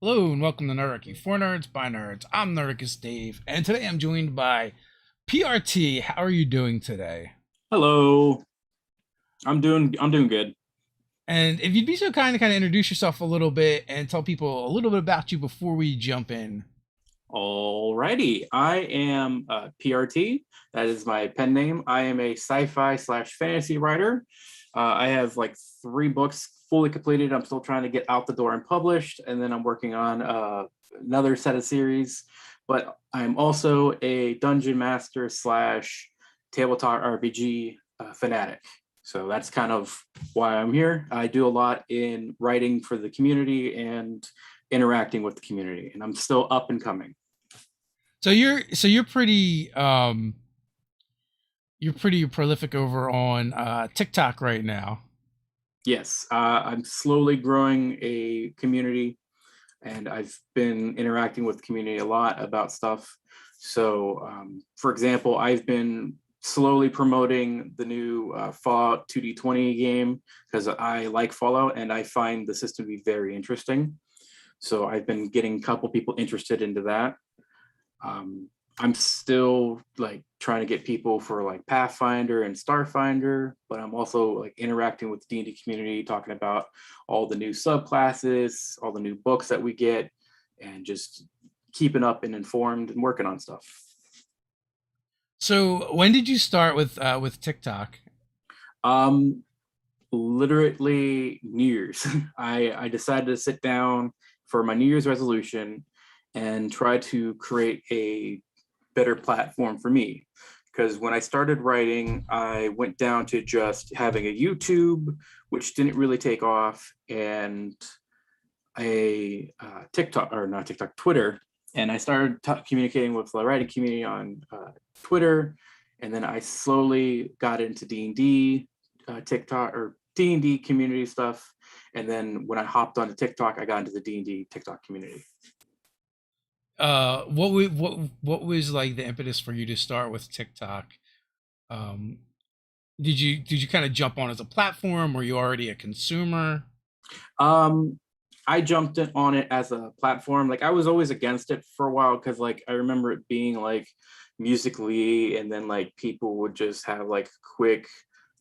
Hello and welcome to Nerdicky. For nerds, by nerds. I'm Nerdicus Dave, and today I'm joined by PRT. How are you doing today? Hello. I'm doing good. And if you'd be so kind to kind of introduce yourself a little bit and tell people a little bit about you before we jump in. Alrighty. I am PRT. That is my pen name. I am a sci-fi slash fantasy writer. I have like three books fully completed. I'm still trying to get out the door and published, and then I'm working on another set of series. But I'm also a dungeon master slash tabletop RPG fanatic. So that's kind of why I'm here. I do a lot in writing for the community and interacting with the community, and I'm still up and coming. So you're pretty prolific over on TikTok right now. Yes, I'm slowly growing a community, and I've been interacting with the community a lot about stuff. So, for example, I've been slowly promoting the new Fallout 2D20 game because I like Fallout and I find the system to be very interesting. So I've been getting a couple people interested into that. Um, I'm still like trying to get people for like Pathfinder and Starfinder, but I'm also like interacting with the D&D community, talking about all the new subclasses, all the new books that we get, and just keeping up and informed and working on stuff. So when did you start with TikTok? Um, Literally New Year's. I decided to sit down for my New Year's resolution and try to create a better platform for me. Because when I started writing, I went down to just having a YouTube, which didn't really take off, and a TikTok, or not TikTok, Twitter. And I started communicating with the writing community on Twitter. And then I slowly got into D&D, TikTok, or D&D community stuff. And then when I hopped onto TikTok, I got into the D&D TikTok community. What was like the impetus for you to start with TikTok? Um, did you kind of jump on as a platform? Were you already a consumer? Um, I jumped in on it as a platform. Like I was always against it for a while because like I remember it being like musically, and then like people would just have like quick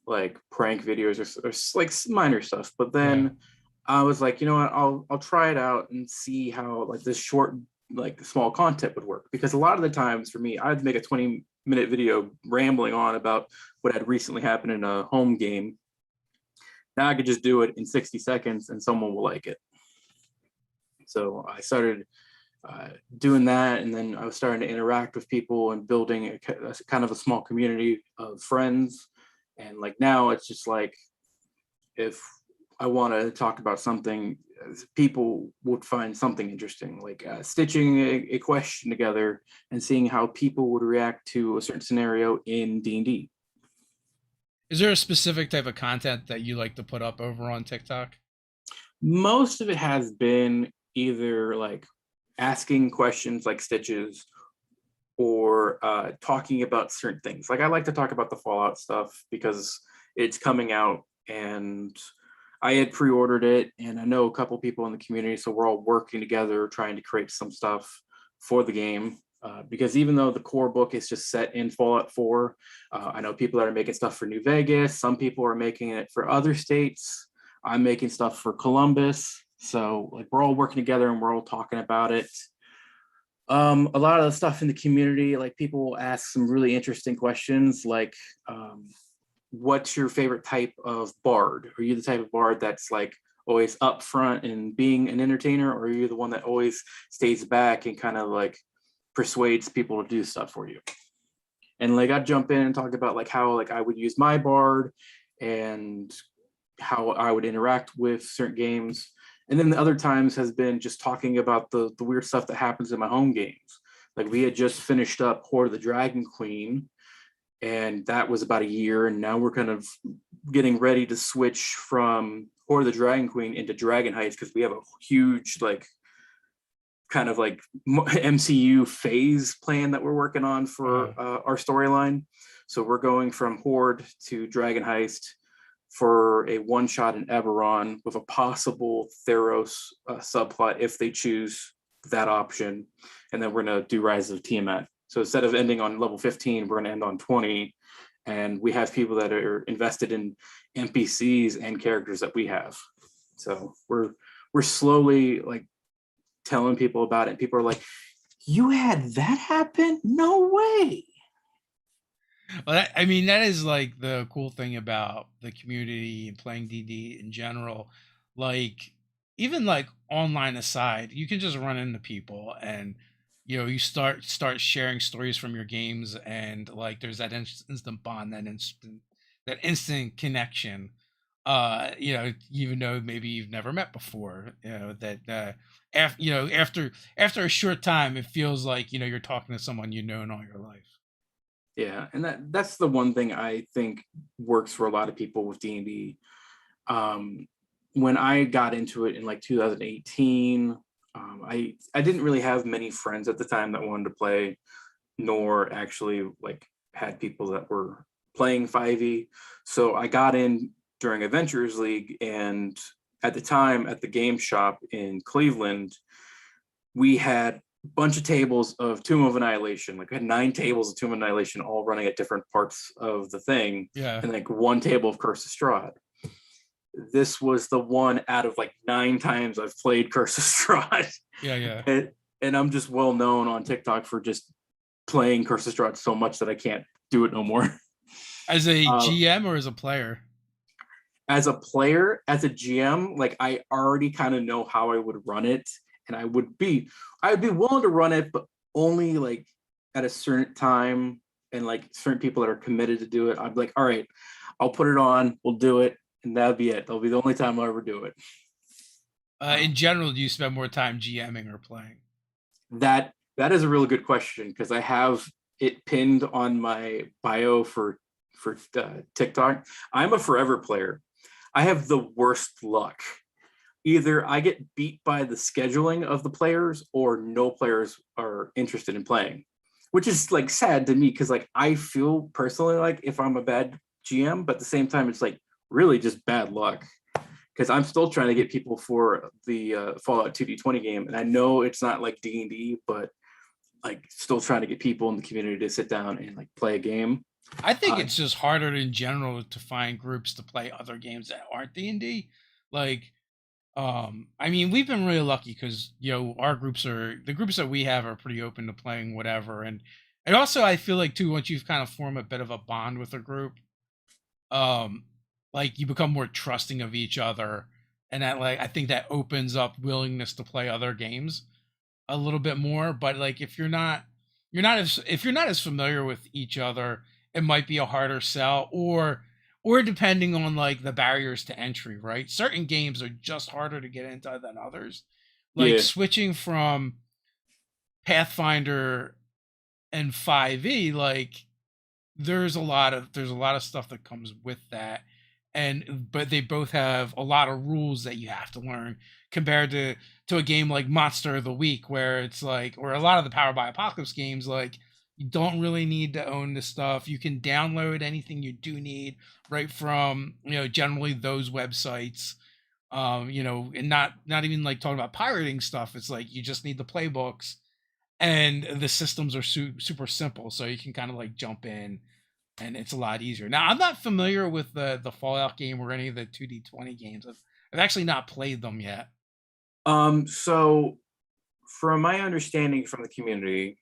like prank videos or like minor stuff. But Yeah. then I was like, you know what, I'll try it out and see how like this short like small content would work. Because a lot of the times for me, I'd make a 20-minute video rambling on about what had recently happened in a home game. Now I could just do it in 60 seconds and someone will like it. So I started doing that, and then I was starting to interact with people and building a kind of a small community of friends. And like now it's just like if I want to talk about something, people would find something interesting, like stitching a question together and seeing how people would react to a certain scenario in D&D. Is there a specific type of content that you like to put up over on TikTok? Most of it has been either like asking questions like stitches or talking about certain things. Like I like to talk about the Fallout stuff because it's coming out, and I had pre-ordered it, and I know a couple people in the community, so we're all working together trying to create some stuff for the game. Because even though the core book is just set in Fallout 4, I know people that are making stuff for New Vegas. Some people are making it for other states. I'm making stuff for Columbus. So like we're all working together and we're all talking about it. A lot of the stuff in the community, like people will ask some really interesting questions, like what's your favorite type of bard? Are you the type of bard that's like always up front and being an entertainer, or are you the one that always stays back and kind of like persuades people to do stuff for you? And like I'd jump in and talk about like how like I would use my bard and how I would interact with certain games. And then the other times has been just talking about the weird stuff that happens in my home games. Like we had just finished up Horde of the Dragon Queen, and that was about a year. And now we're kind of getting ready to switch from Horde of the Dragon Queen into Dragon Heights because we have a huge like kind of like MCU phase plan that we're working on Uh, for our storyline. So we're going from Horde to Dragon Heist for a one-shot in Eberron with a possible Theros subplot if they choose that option. And then we're going to do Rise of Tiamat. So instead of ending on level 15, we're going to end on 20. And we have people that are invested in NPCs and characters that we have. So we're slowly like telling people about it. People are like, you had that happen? No way. Well, I mean, that is like the cool thing about the community and playing DD in general. Like, even like online aside, you can just run into people and you start sharing stories from your games, and like there's that instant bond, that instant connection. Even though maybe you've never met before, after a short time, it feels like you're talking to someone you've known all your life. Yeah, and that's the one thing I think works for a lot of people with D&D. When I got into it in like 2018, I didn't really have many friends at the time that wanted to play, nor actually like had people that were playing 5e. So I got in during Adventures League, and at the time at the game shop in Cleveland, we had a bunch of tables of Tomb of Annihilation. Like we had 9 tables of Tomb of Annihilation all running at different parts of the thing, Yeah. and like 1 table of Curse of Strahd. This was the one out of like 9 times I've played Curse of Strahd. Yeah. And I'm just well known on TikTok for just playing Curse of Strahd so much that I can't do it no more. As a GM or as a player? As a player, as a GM, like I already kind of know how I would run it, and I would be willing to run it, but only like at a certain time and like certain people that are committed to do it. I'd be like, all right, I'll put it on, we'll do it, and that'll be it. That'll be the only time I'll ever do it. In general, do you spend more time GMing or playing? That is a really good question, because I have it pinned on my bio for TikTok. I'm a forever player. I have the worst luck. Either I get beat by the scheduling of the players, or no players are interested in playing, which is like sad to me, because like I feel personally like if I'm a bad GM, but at the same time it's like really just bad luck, because I'm still trying to get people for the Fallout 2D20 game, and I know it's not like D&D, but like still trying to get people in the community to sit down and like play a game. I think it's just harder in general to find groups to play other games that aren't D&D. Like, I mean, we've been really lucky because our groups the groups that we have are pretty open to playing whatever, and also I feel like too, once you've kind of formed a bit of a bond with a group, like you become more trusting of each other, and that like I think that opens up willingness to play other games a little bit more. But like if you're not as familiar with each other, it might be a harder sell, or depending on like the barriers to entry, right? Certain games are just harder to get into than others. Like switching from Pathfinder and 5e, like there's a lot of stuff that comes with that, but they both have a lot of rules that you have to learn, compared to a game like Monster of the Week, where it's like, or a lot of the Powered by Apocalypse games, like you don't really need to own the stuff. You can download anything you do need right from generally those websites, and not even like talking about pirating stuff. It's like you just need the playbooks, and the systems are super simple, so you can kind of like jump in, and it's a lot easier. Now, I'm not familiar with the Fallout game or any of the 2D20 games. I've actually not played them yet. So from my understanding from the community,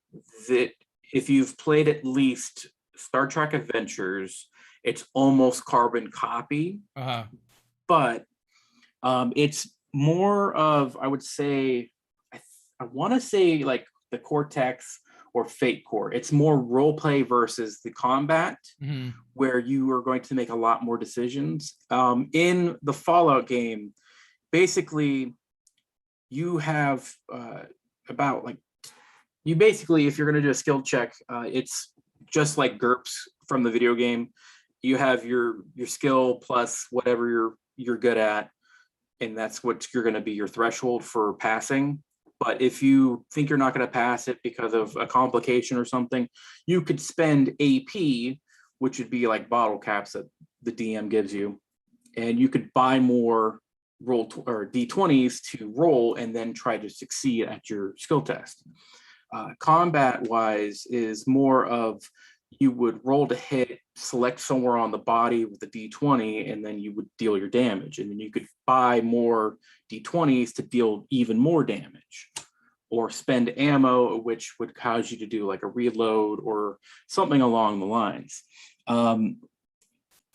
that if you've played at least Star Trek Adventures, it's almost carbon copy. But it's more of, I would say, I want to say like the Cortex or Fate Core. It's more role play versus the combat, where you are going to make a lot more decisions. In the Fallout game, basically, you have about like, if you're going to do a skill check, it's just like GURPS from the video game. You have your skill plus whatever you're good at, and that's what you're going to be your threshold for passing. But if you think you're not going to pass it because of a complication or something, you could spend AP, which would be like bottle caps that the DM gives you, and you could buy more or d20s to roll and then try to succeed at your skill test. Combat wise is more of, you would roll to hit, select somewhere on the body with a d20, and then you would deal your damage, and then you could buy more d20s to deal even more damage, or spend ammo, which would cause you to do like a reload or something along the lines.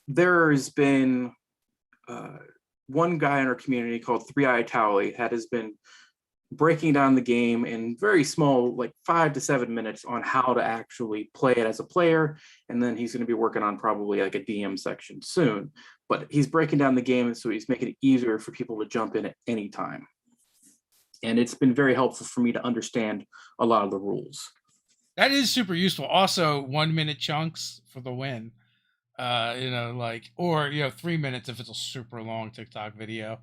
There's been one guy in our community called Three Eye Towley that has been breaking down the game in very small, like 5 to 7 minutes, on how to actually play it as a player. And then he's going to be working on probably like a DM section soon. But he's breaking down the game, so he's making it easier for people to jump in at any time. And it's been very helpful for me to understand a lot of the rules. That is super useful. Also, 1 minute chunks for the win. Like, or 3 minutes if it's a super long TikTok video.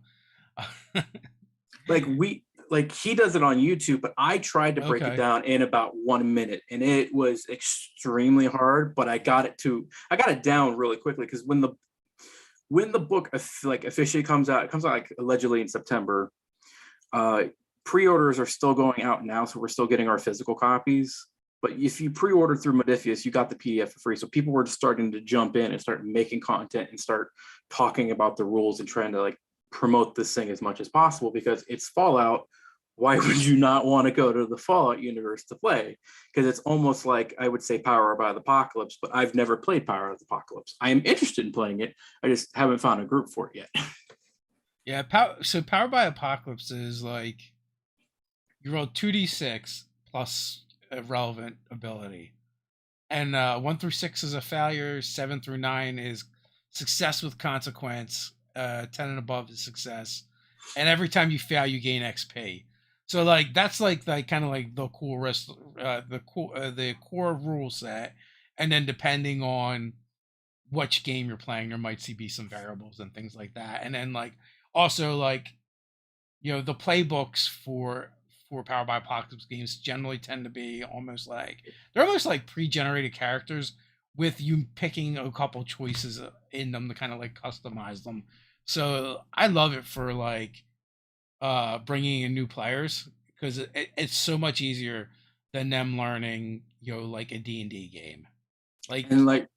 Like he does it on YouTube, but I tried to break it Okay. down in about 1 minute, and it was extremely hard, but I got it down really quickly, because when the book like officially comes out, it comes out like allegedly in September. Pre-orders are still going out now, so we're still getting our physical copies. But if you pre-order through Modifius, you got the PDF for free. So people were just starting to jump in and start making content and start talking about the rules and trying to like promote this thing as much as possible, because it's Fallout. Why would you not want to go to the Fallout universe to play? Because it's almost like, I would say, Power by the Apocalypse, but I've never played Power of the Apocalypse. I am interested in playing it. I just haven't found a group for it yet. Yeah. So Power by Apocalypse is like you roll 2d6 plus a relevant ability, and 1 through 6 is a failure. 7 through 9 is success with consequence. 10 and above is success, and every time you fail, you gain XP. So like that's like kind of like the core the core rule set, and then depending on which game you're playing, there might be some variables and things like that. And then like also like the playbooks for Power by Apocalypse games generally tend to be almost like they're almost like pre-generated characters with you picking a couple choices in them to kind of like customize them. So I love it for like bringing in new players, because it's so much easier than them learning like a D&D game. Like And like,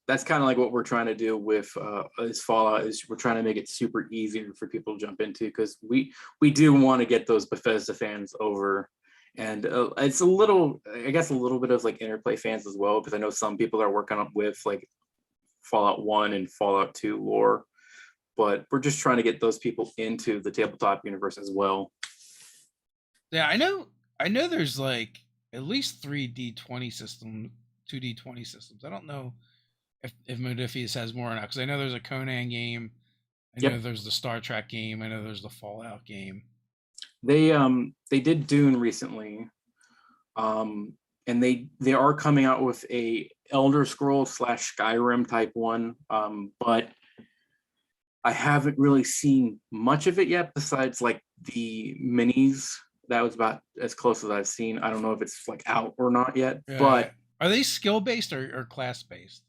that's kind of like what we're trying to do with this Fallout, is we're trying to make it super easier for people to jump into, because we do want to get those Bethesda fans over. And it's a little, I guess, a little bit of like Interplay fans as well, because I know some people are working up with like Fallout 1 and Fallout 2 lore, but we're just trying to get those people into the tabletop universe as well. yeah, I know there's like at least 3D20 system, 2D20 systems. I don't know if Modifius has more or not, because I know there's a Conan game. I know Yep. there's the Star Trek game. I know there's the Fallout game. They did Dune recently, and they are coming out with a Elder Scroll slash Skyrim type one, but I haven't really seen much of it yet, besides like the minis. That was about as close as I've seen. I don't know if it's like out or not yet, but Are they skill based or class based?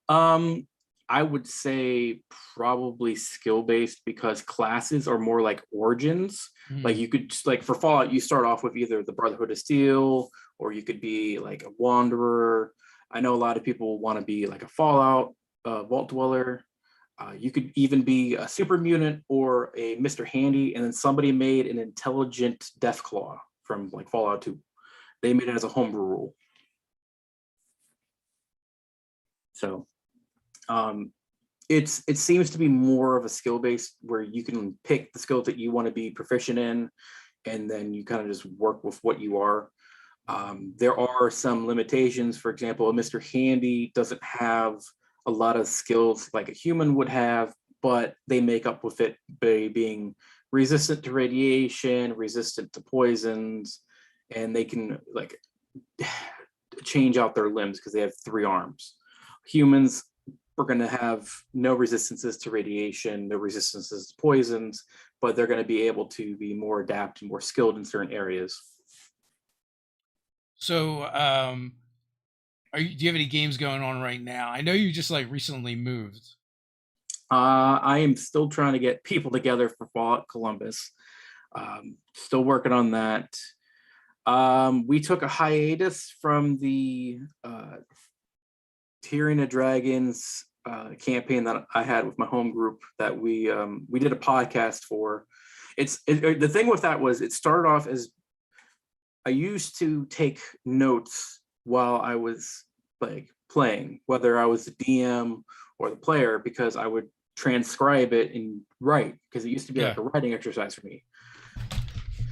um, I would say probably skill based, because classes are more like origins. Like Hmm. you could like for Fallout, you start off with either the Brotherhood of Steel, or you could be like a Wanderer. I know a lot of people want to be like a Fallout Vault Dweller. You could even be a super mutant or a Mr. Handy, and then somebody made an intelligent Deathclaw from like Fallout 2. They made it as a homebrew rule. So um, it seems to be more of a skill based, where you can pick the skills that you want to be proficient in, and then you kind of just work with what you are. There are some limitations. For example, a Mr. Handy doesn't have a lot of skills like a human would have, but they make up with it by being resistant to radiation, resistant to poisons, and they can like change out their limbs because they have 3 arms. Humans are going to have no resistances to radiation, no resistances to poisons, but they're going to be able to be more adapted, more skilled in certain areas. So, do you have any games going on right now? I know you just like recently moved. I am still trying to get people together for Fallout Columbus. Still working on that. We took a hiatus from the Tyrion of Dragons campaign that I had with my home group that we did a podcast for. The thing with that was it started off as I used to take notes while I was like playing, whether I was the DM or the player, because I would transcribe it and write, because it used to be like a writing exercise for me.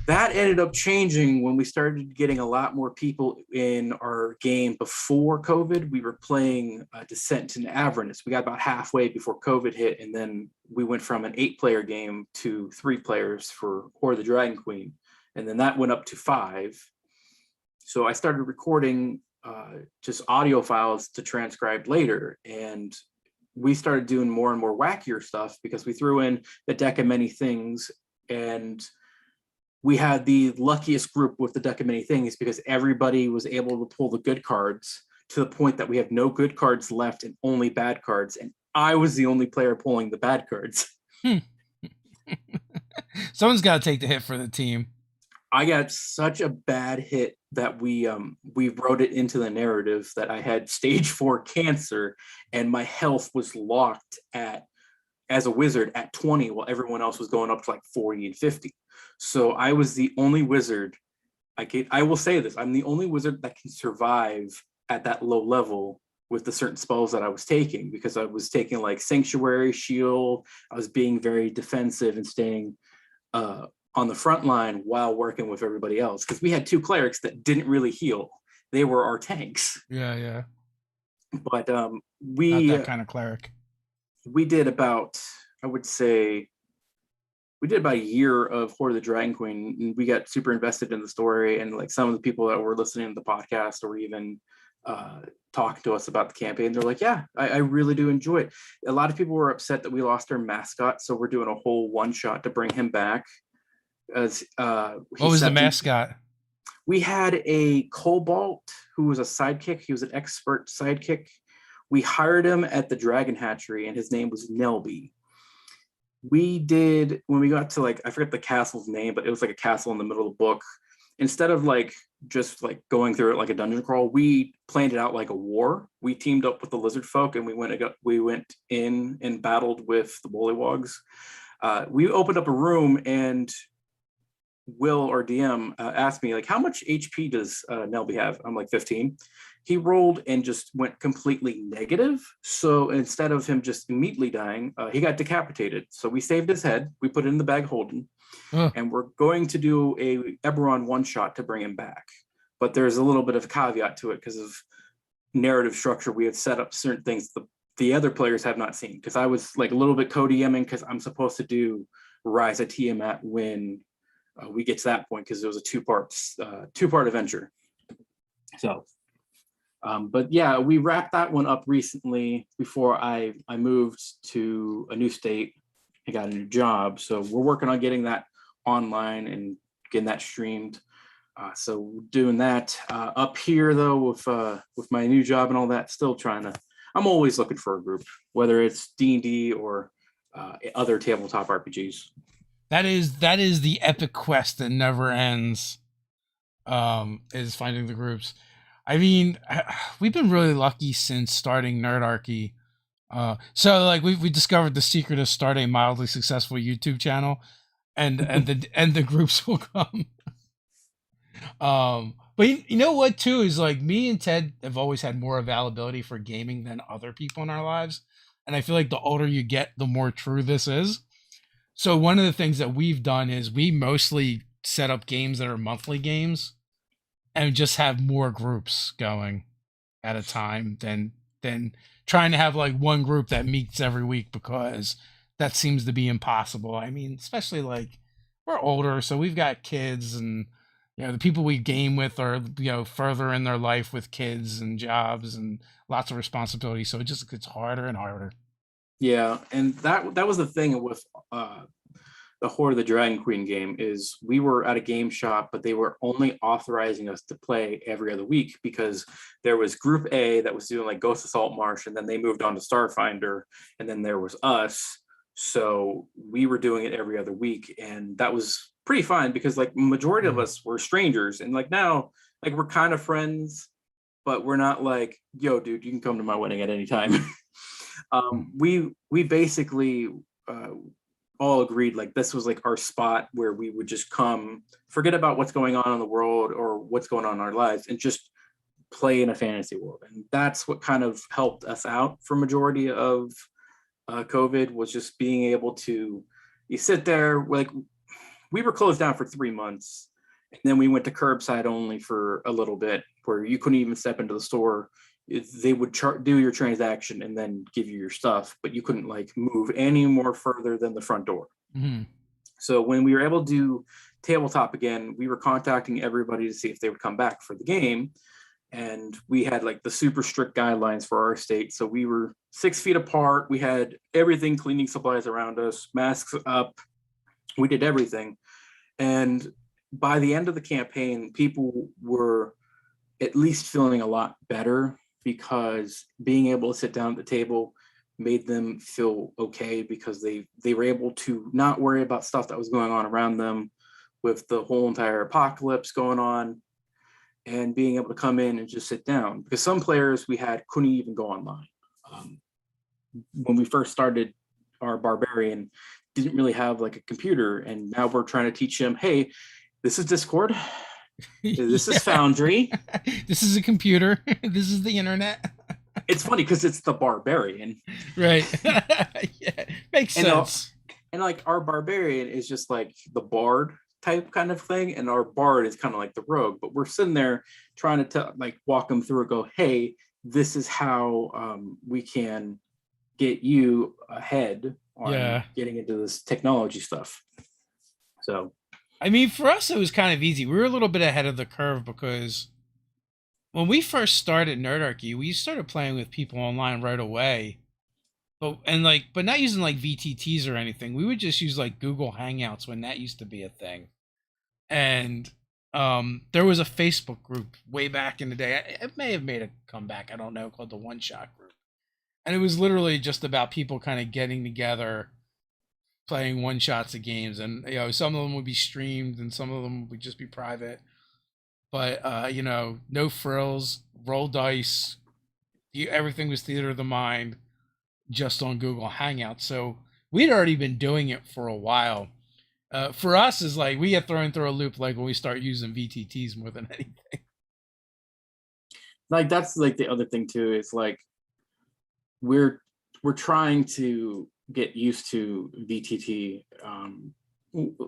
That ended up changing when we started getting a lot more people in our game before COVID. We were playing Descent into Avernus. We got about halfway before COVID hit, and then we went from an 8-player game to 3 players for Horde of the Dragon Queen, and then that went up to 5. So I started recording just audio files to transcribe later, and we started doing more and more wackier stuff because we threw in the deck of many things, and we had the luckiest group with the deck of many things because everybody was able to pull the good cards to the point that we have no good cards left and only bad cards. And I was the only player pulling the bad cards. Someone's got to take the hit for the team. I got such a bad hit that we wrote it into the narrative that I had stage 4 cancer and my health was locked as a wizard at 20 while everyone else was going up to like 40 and 50. So I was the only wizard. I will say this, I'm the only wizard that can survive at that low level with the certain spells that I was taking, because I was taking like Sanctuary, Shield. I was being very defensive and staying on the front line while working with everybody else, because we had 2 clerics that didn't really heal. They were our tanks. Yeah. But not that kind of cleric. We did about, I would say, we did about a year of Horde of the Dragon Queen, and we got super invested in the story. And like some of the people that were listening to the podcast or even talking to us about the campaign, they're like, yeah, I really do enjoy it. A lot of people were upset that we lost our mascot, so we're doing a whole one-shot to bring him back. As what was the mascot? We had a Cobalt who was a sidekick. He was an expert sidekick. We hired him at the Dragon Hatchery, and his name was Nelby. We did, when we got to like, I forget the castle's name, but it was like a castle in the middle of the book. Instead of like just like going through it like a dungeon crawl, we planned it out like a war. We teamed up with the lizard folk, and we went in and battled with the Bullywogs. We opened up a room, and Will, our DM, asked me like, how much HP does Nelby have? I'm like 15. He rolled and just went completely negative. So instead of him just immediately dying, he got decapitated. So we saved his head. We put it in the bag holding, and we're going to do a Eberron one-shot to bring him back. But there's a little bit of caveat to it because of narrative structure. We have set up certain things the other players have not seen, because I was like a little bit co-DMing because I'm supposed to do Rise of Tiamat when we get to that point, because it was a two-part adventure. So, but yeah, we wrapped that one up recently before I moved to a new state and got a new job. So we're working on getting that online and getting that streamed. So doing that up here though with my new job and all that. Still trying to. I'm always looking for a group, whether it's D&D or other tabletop RPGs. That is the epic quest that never ends. Is finding the groups. I mean, we've been really lucky since starting Nerdarchy. So like we discovered the secret of start a mildly successful YouTube channel, and the groups will come. But you know what too is like me and Ted have always had more availability for gaming than other people in our lives, and I feel like the older you get, the more true this is. So one of the things that we've done is we mostly set up games that are monthly games, and just have more groups going at a time than trying to have like one group that meets every week, because that seems to be impossible. I mean, especially like we're older, so we've got kids, and the people we game with are further in their life with kids and jobs and lots of responsibility. So it just gets harder and harder. Yeah, and that was the thing with the Horde of the Dragon Queen game is we were at a game shop, but they were only authorizing us to play every other week because there was Group A that was doing like Ghost of Saltmarsh, and then they moved on to Starfinder, and then there was us. So we were doing it every other week, and that was pretty fun because like majority of us were strangers, and like now like we're kind of friends, but we're not like, yo, dude, you can come to my wedding at any time. We basically all agreed like this was like our spot where we would just come, forget about what's going on in the world or what's going on in our lives, and just play in a fantasy world. And that's what kind of helped us out for majority of COVID, was just being able to, you sit there, like we were closed down for 3 months, and then we went to curbside only for a little bit, where you couldn't even step into the store. They would do your transaction and then give you your stuff, but you couldn't like move any more further than the front door. Mm-hmm. So when we were able to do tabletop again, we were contacting everybody to see if they would come back for the game. And we had like the super strict guidelines for our state. So we were 6 feet apart. We had everything, cleaning supplies around us, masks up. We did everything. And by the end of the campaign, people were at least feeling a lot better, because being able to sit down at the table made them feel okay, because they were able to not worry about stuff that was going on around them with the whole entire apocalypse going on, and being able to come in and just sit down. Because some players we had couldn't even go online. When we first started, our barbarian didn't really have like a computer, and now we're trying to teach him, hey, this is Discord. This is Foundry. This is a computer. This is the internet. It's funny because it's the barbarian. Right. Yeah, makes sense. And like our barbarian is just like the bard type kind of thing, and our bard is kind of like the rogue. But we're sitting there trying to like walk them through and go, hey, this is how we can get you ahead on getting into this technology stuff. So I mean, for us, it was kind of easy. We were a little bit ahead of the curve, because when we first started Nerdarchy, we started playing with people online right away. But not using like VTTs or anything. We would just use like Google Hangouts when that used to be a thing. And there was a Facebook group way back in the day. It may have made a comeback, I don't know, called the One Shot Group. And it was literally just about people kind of getting together, playing one shots of games, and some of them would be streamed and some of them would just be private, but no frills, roll dice, everything was theater of the mind, just on Google Hangouts. So we'd already been doing it for a while. For us, is like we get thrown through a loop like when we start using VTTs more than anything. Like that's like the other thing too, is like we're trying to get used to VTT.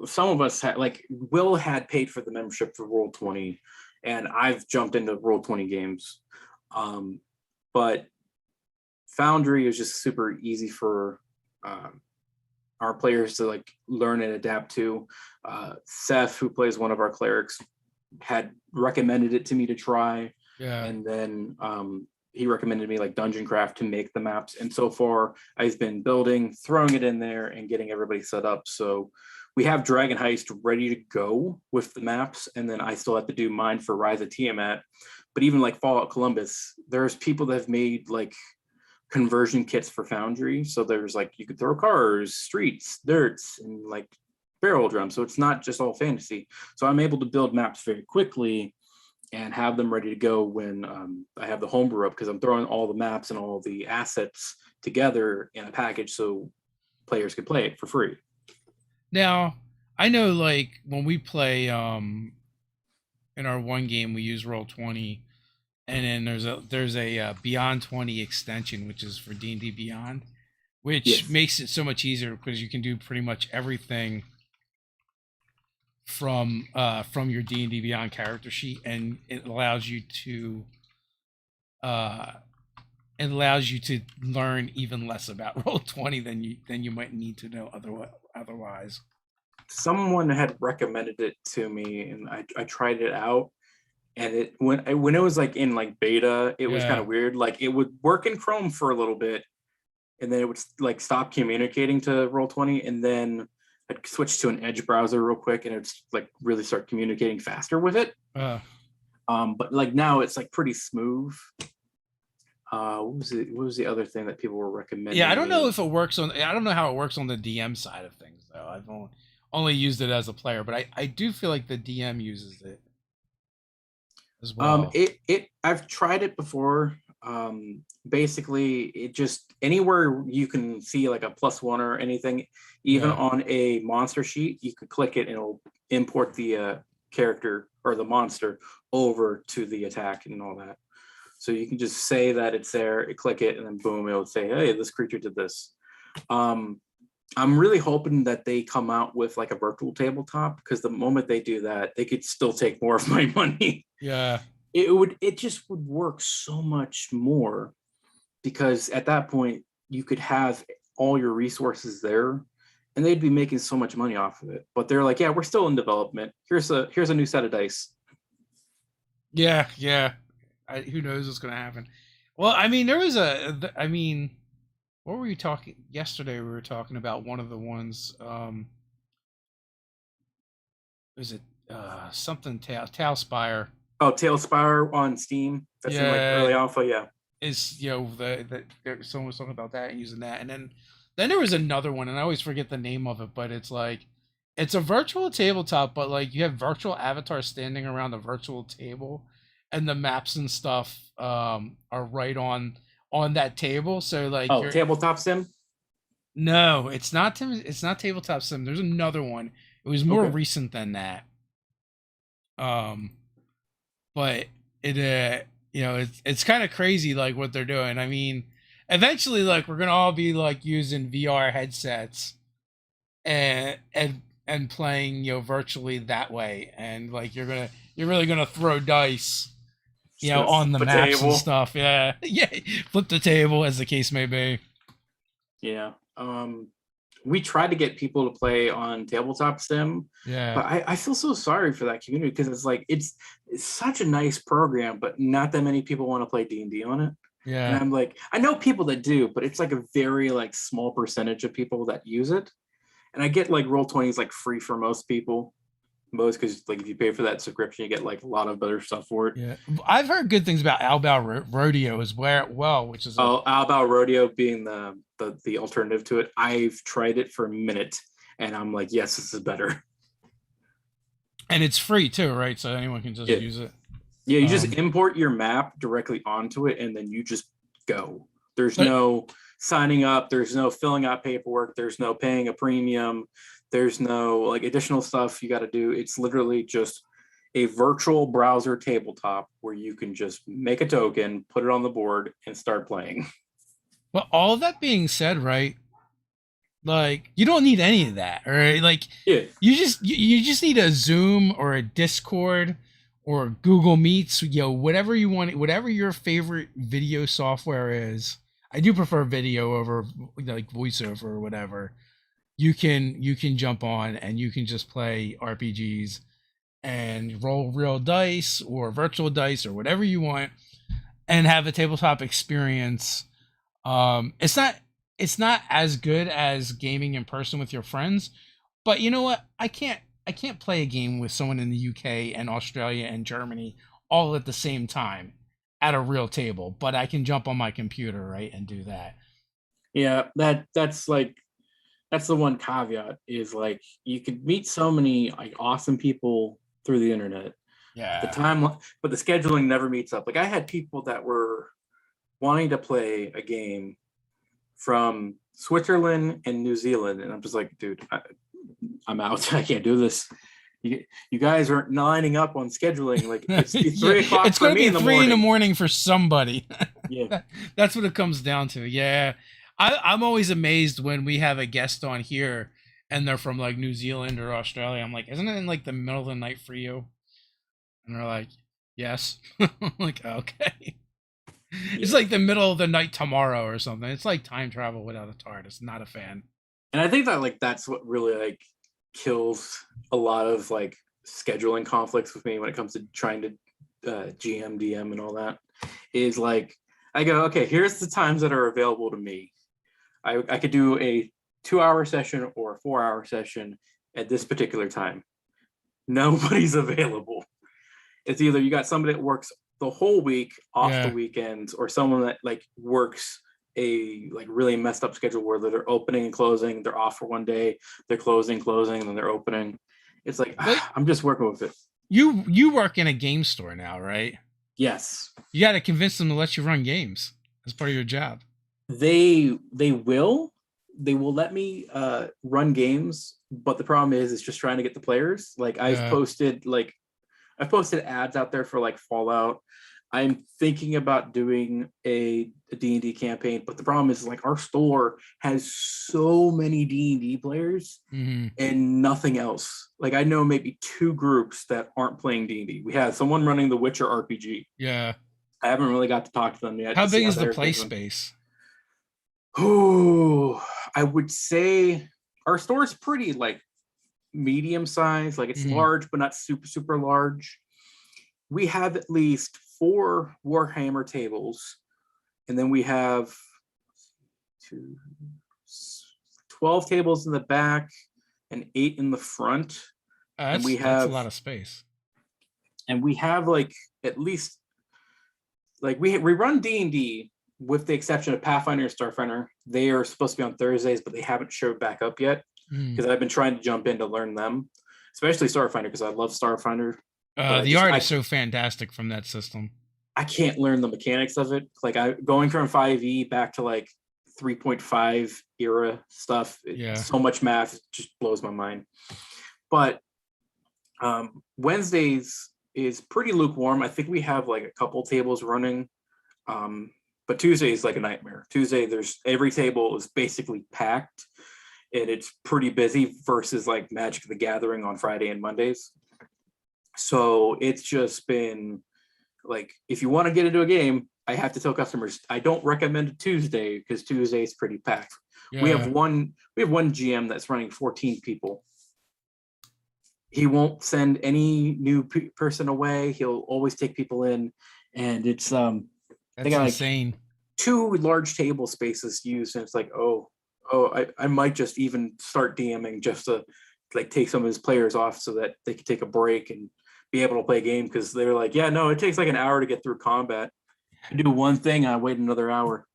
Some of us had, like Will had paid for the membership for Roll20, and I've jumped into Roll20 games. But Foundry is just super easy for our players to like learn and adapt to. Seth, who plays one of our clerics, had recommended it to me to try. Yeah. And then he recommended me like Dungeon Craft to make the maps. And so far I've been building, throwing it in there, and getting everybody set up. So we have Dragon Heist ready to go with the maps. And then I still have to do mine for Rise of Tiamat. But even like Fallout Columbus, there's people that have made like conversion kits for Foundry. So there's like, you could throw cars, streets, dirts, and like barrel drums. So it's not just all fantasy. So I'm able to build maps very quickly and have them ready to go when I have the homebrew up, because I'm throwing all the maps and all the assets together in a package so players can play it for free. Now, I know like when we play in our one game, we use Roll20, and then there's a Beyond 20 extension, which is for D&D Beyond, which makes it so much easier because you can do pretty much everything from your D&D Beyond character sheet, and it allows you to learn even less about Roll20 than you might need to know otherwise. Someone had recommended it to me, and I tried it out, and it when it was like in like beta, it was kind of weird. Like it would work in Chrome for a little bit, and then it would like stop communicating to Roll20, and then I'd switch to an Edge browser real quick, and it's like really start communicating faster with it. But like now it's like pretty smooth. What was the other thing that people were recommending? Yeah, I don't know if it works on. I don't know how it works on the DM side of things though. I've only used it as a player, but I do feel like the DM uses it as well. I've tried it before. Basically, it just anywhere you can see like a +1 or anything, even on a monster sheet, you could click it and it'll import the character or the monster over to the attack and all that. So you can just say that it's there, click it, and then boom, it'll say, hey, this creature did this. I'm really hoping that they come out with like a virtual tabletop, because the moment they do that, they could still take more of my money. Yeah. It just would work so much more, because at that point you could have all your resources there and they'd be making so much money off of it. But they're like, yeah, we're still in development. Here's a new set of dice. Yeah. Who knows what's going to happen? Well, I mean, what were you talking yesterday? We were talking about one of the ones. Was it something Tailspire? Oh, Tailspire on Steam. That's in like early alpha. Yeah. Is someone was talking about that and using that, and then there was another one, and I always forget the name of it, but it's like it's a virtual tabletop, but like you have virtual avatars standing around a virtual table, and the maps and stuff are right on that table. So like, tabletop sim. No, it's not. It's not tabletop sim. There's another one. It was more recent than that. But it it's kind of crazy like what they're doing. I mean, eventually like we're gonna all be like using VR headsets and playing virtually that way, and like you're really gonna throw dice on the maps and stuff. Yeah. Flip the table, as the case may be. Yeah. We tried to get people to play on tabletop sim, but I feel so sorry for that community, because it's like it's such a nice program, but not that many people want to play D&D on it. And I'm like, I know people that do, but it's like a very like small percentage of people that use it. And I get like Roll20 is like free for most people, because like if you pay for that subscription, you get like a lot of better stuff for it. Yeah, I've heard good things about Albao Rodeo as well, which is Albao Rodeo being the alternative to it. I've tried it for a minute, and I'm like, yes, this is better. And it's free too, right? So anyone can just use it. Yeah, you just import your map directly onto it, and then you just go. There's no signing up. There's no filling out paperwork. There's no paying a premium. There's no like additional stuff you got to do. It's literally just a virtual browser tabletop where you can just make a token, put it on the board, and start playing. But all of that being said, right? Like you don't need any of that, right? Like you just need a Zoom or a Discord or Google Meets, whatever you want, whatever your favorite video software is. I do prefer video over like voiceover or whatever. You can jump on and you can just play RPGs and roll real dice or virtual dice or whatever you want, and have a tabletop experience. It's not as good as gaming in person with your friends, but you know what? I can't play a game with someone in the UK and Australia and Germany all at the same time at a real table, but I can jump on my computer, right, and do that. Yeah, that's the one caveat, is like you could meet so many like awesome people through the internet. Yeah. But the scheduling never meets up. Like I had people that were wanting to play a game from Switzerland and New Zealand, and I'm just like, dude, I'm out. I can't do this. You guys aren't lining up on scheduling. Like it's 3 o'clock. It's going to be 3 in the morning for somebody. Yeah, that's what it comes down to. Yeah, I'm always amazed when we have a guest on here and they're from like New Zealand or Australia. I'm like, isn't it in like the middle of the night for you? And they're like, yes. I'm like, okay. It's like the middle of the night tomorrow or something. It's like time travel without a TARDIS. Not a fan. And I think that like that's what really like kills a lot of like scheduling conflicts with me when it comes to trying to GM, DM, and all that. Is like I go, okay, here's the times that are available to me. I could do a 2-hour session or a 4-hour session at this particular time. Nobody's available. It's either you got somebody that works the whole week off the Yeah. weekends, or someone that like works a like really messed up schedule where they're opening and closing, they're off for one day, they're closing, and then they're opening. It's like But I'm just working with it. you work in a game store now, right? Yes. You got to convince them to let you run games as part of your job. They will let me run games, but the problem is it's just trying to get the players. Like I've posted ads out there for like Fallout. I'm thinking about doing a D&D campaign, but the problem is like our store has so many D&D players and nothing else. Like I know maybe 2 groups that aren't playing D&D. We have someone running the Witcher RPG. Yeah. I haven't really got to talk to them yet. How to see big is the they're play doing. space? Oh, I would say our store is pretty like medium size. Like it's large, but not super large. We have at least 4 Warhammer tables, and then we have 12 tables in the back and 8 in the front. That's a lot of space. And we have like at least like we run D&D with the exception of Pathfinder and Starfinder. They are supposed to be on Thursdays, but they haven't showed back up yet because I've been trying to jump in to learn them, especially Starfinder because I love Starfinder. The art is so fantastic from that system. I can't learn the mechanics of it. Like going from 5e back to like 3.5 era stuff. So much math just blows my mind. But Wednesdays is pretty lukewarm. I think we have like a couple tables running. But Tuesday is like a nightmare. Tuesday, every table is basically packed and it's pretty busy versus like Magic the Gathering on Friday and Mondays. So it's just been like, if you want to get into a game, I have to tell customers, I don't recommend a Tuesday because Tuesday is pretty packed. Yeah. We have one GM that's running 14 people. He won't send any new person away. He'll always take people in, and it's that's they got insane. Like 2 large table spaces used, and it's like, I might just even start DMing just to like take some of his players off so that they can take a break and be able to play a game, because they're like, yeah, no, it takes like an hour to get through combat. I do one thing, I wait another hour.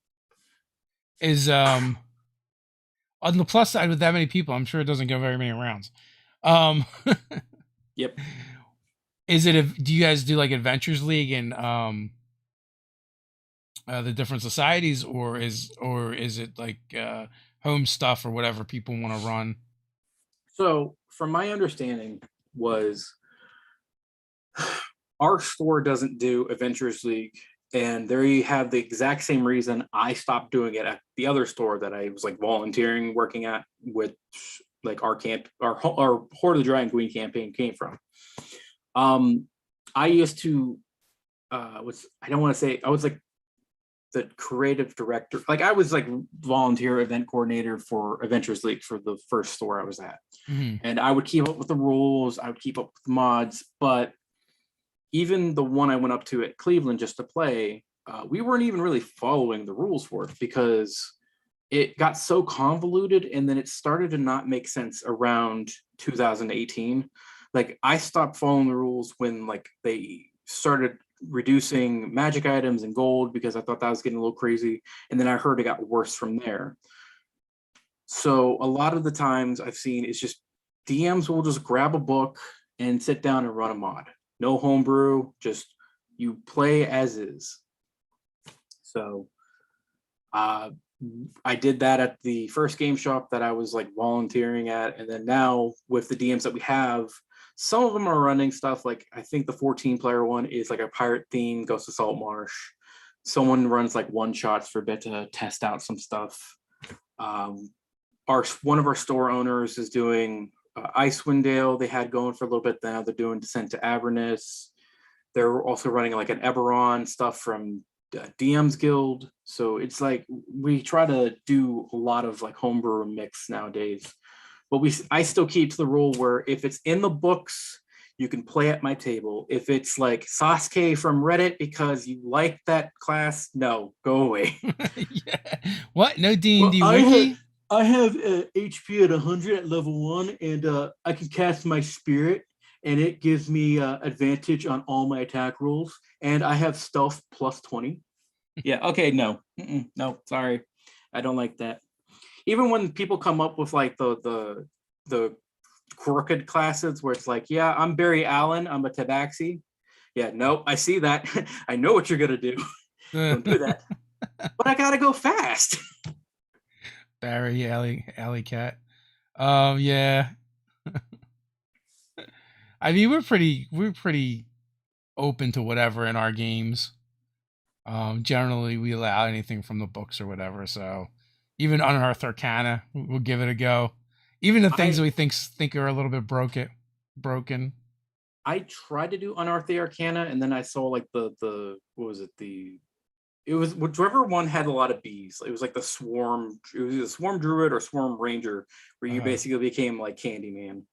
Is on the plus side with that many people, I'm sure it doesn't go very many rounds. Yep. Do you guys do like Adventures League and the different societies, or is it like home stuff or whatever people want to run? So from my understanding was our store doesn't do Adventures League, and there you have the exact same reason I stopped doing it at the other store that I was like volunteering working at, with like our Horde of the Dragon Queen campaign came from. I used to I was like the creative director. Like I was like volunteer event coordinator for Adventures League for the first store I was at. And I would keep up with the rules, I would keep up with the mods, but even the one I went up to at Cleveland just to play, we weren't even really following the rules for it because it got so convoluted, and then it started to not make sense around 2018. Like I stopped following the rules when like they started reducing magic items and gold, because I thought that was getting a little crazy. And then I heard it got worse from there. So a lot of the times I've seen is just DMs will just grab a book and sit down and run a mod. No homebrew, just you play as is. So I did that at the first game shop that I was like volunteering at. And then now with the DMs that we have, some of them are running stuff like, I think the 14 player one is like a pirate theme, Ghost of Saltmarsh. Someone runs like one shots for a bit to test out some stuff. One of our store owners is doing Icewind Dale. They had going for a little bit. Now they're doing Descent to Avernus. They're also running like an Eberron stuff from DM's Guild. So it's like we try to do a lot of like homebrew mix nowadays. But I still keep to the rule where if it's in the books, you can play at my table. If it's like Sasuke from Reddit because you like that class, no, go away. Yeah. What? No D&D wiki? I have HP at 100 at level 1, and I can cast my spirit, and it gives me advantage on all my attack rolls, and I have stealth plus 20. Yeah, okay, no. No, sorry. I don't like that. Even when people come up with like the crooked classes where it's like, yeah, I'm Barry Allen, I'm a tabaxi. Yeah, nope, I see that. I know what you're gonna do. Don't do that. But I gotta go fast. Barry Alley Cat. Yeah. I mean, we're pretty open to whatever in our games. Generally, we allow anything from the books or whatever. So even Unearthed Arcana, we'll give it a go. Even the things that we think are a little bit broken. I tried to do Unearthed Arcana, and then I saw like the what was it, it was whichever one had a lot of bees. It was like the swarm. It was either swarm druid or swarm ranger, where you basically became like Candyman.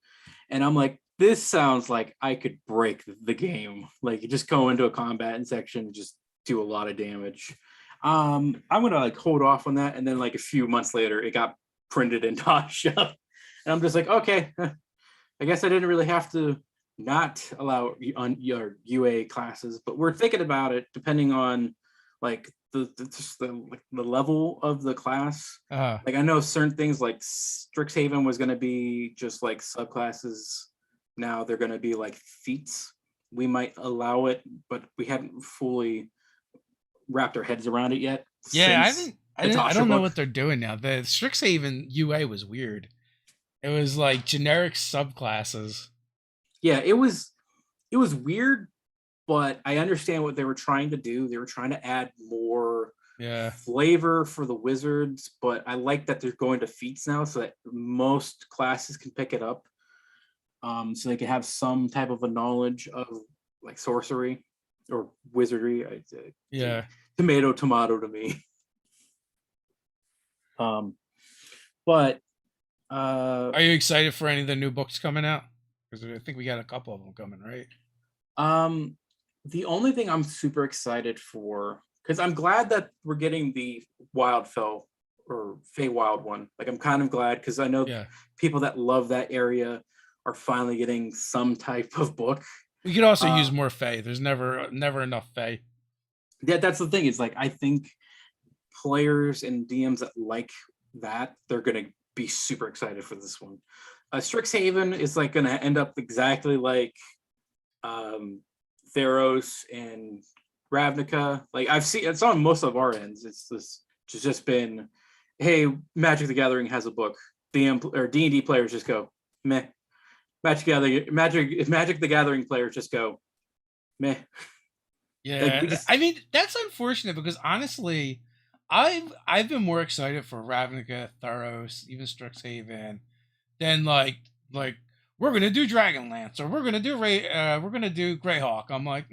And I'm like, this sounds like I could break the game. Like, you just go into a combat section and just do a lot of damage. I'm gonna like hold off on that, and then like a few months later, it got printed in Tasha, and I'm just like, okay, I guess I didn't really have to not allow on your UA classes, but we're thinking about it depending on like the level of the class. Like, I know certain things like Strixhaven was going to be just like subclasses. Now they're going to be like feats. We might allow it, but we haven't fully wrapped our heads around it yet. Yeah, I don't know what they're doing now. The Strixhaven UA was weird. It was like generic subclasses. Yeah, it was weird, but I understand what they were trying to do. They were trying to add more flavor for the wizards, but I like that they're going to feats now so that most classes can pick it up. So they can have some type of a knowledge of like sorcery or wizardry. Tomato to me. But are you excited for any of the new books coming out? Because I think we got a couple of them coming, right? The only thing I'm super excited for, because I'm glad that we're getting the Wildfell or Feywild one. Like, I'm kind of glad because I know people that love that area are finally getting some type of book. We could also use more Fey. There's never enough Fey. Yeah, that's the thing. It's like, I think players and DMs that like that, they're gonna be super excited for this one. Strixhaven is like gonna end up exactly like Theros and Ravnica. Like, I've seen it's on most of our ends. It's just been, hey, Magic the Gathering has a book. DM or D&D players just go meh. Magic the Gathering players just go meh. Yeah, like I mean, that's unfortunate because honestly, I've been more excited for Ravnica, Theros, even Strixhaven than like we're gonna do Dragonlance or we're gonna do Greyhawk. I'm like,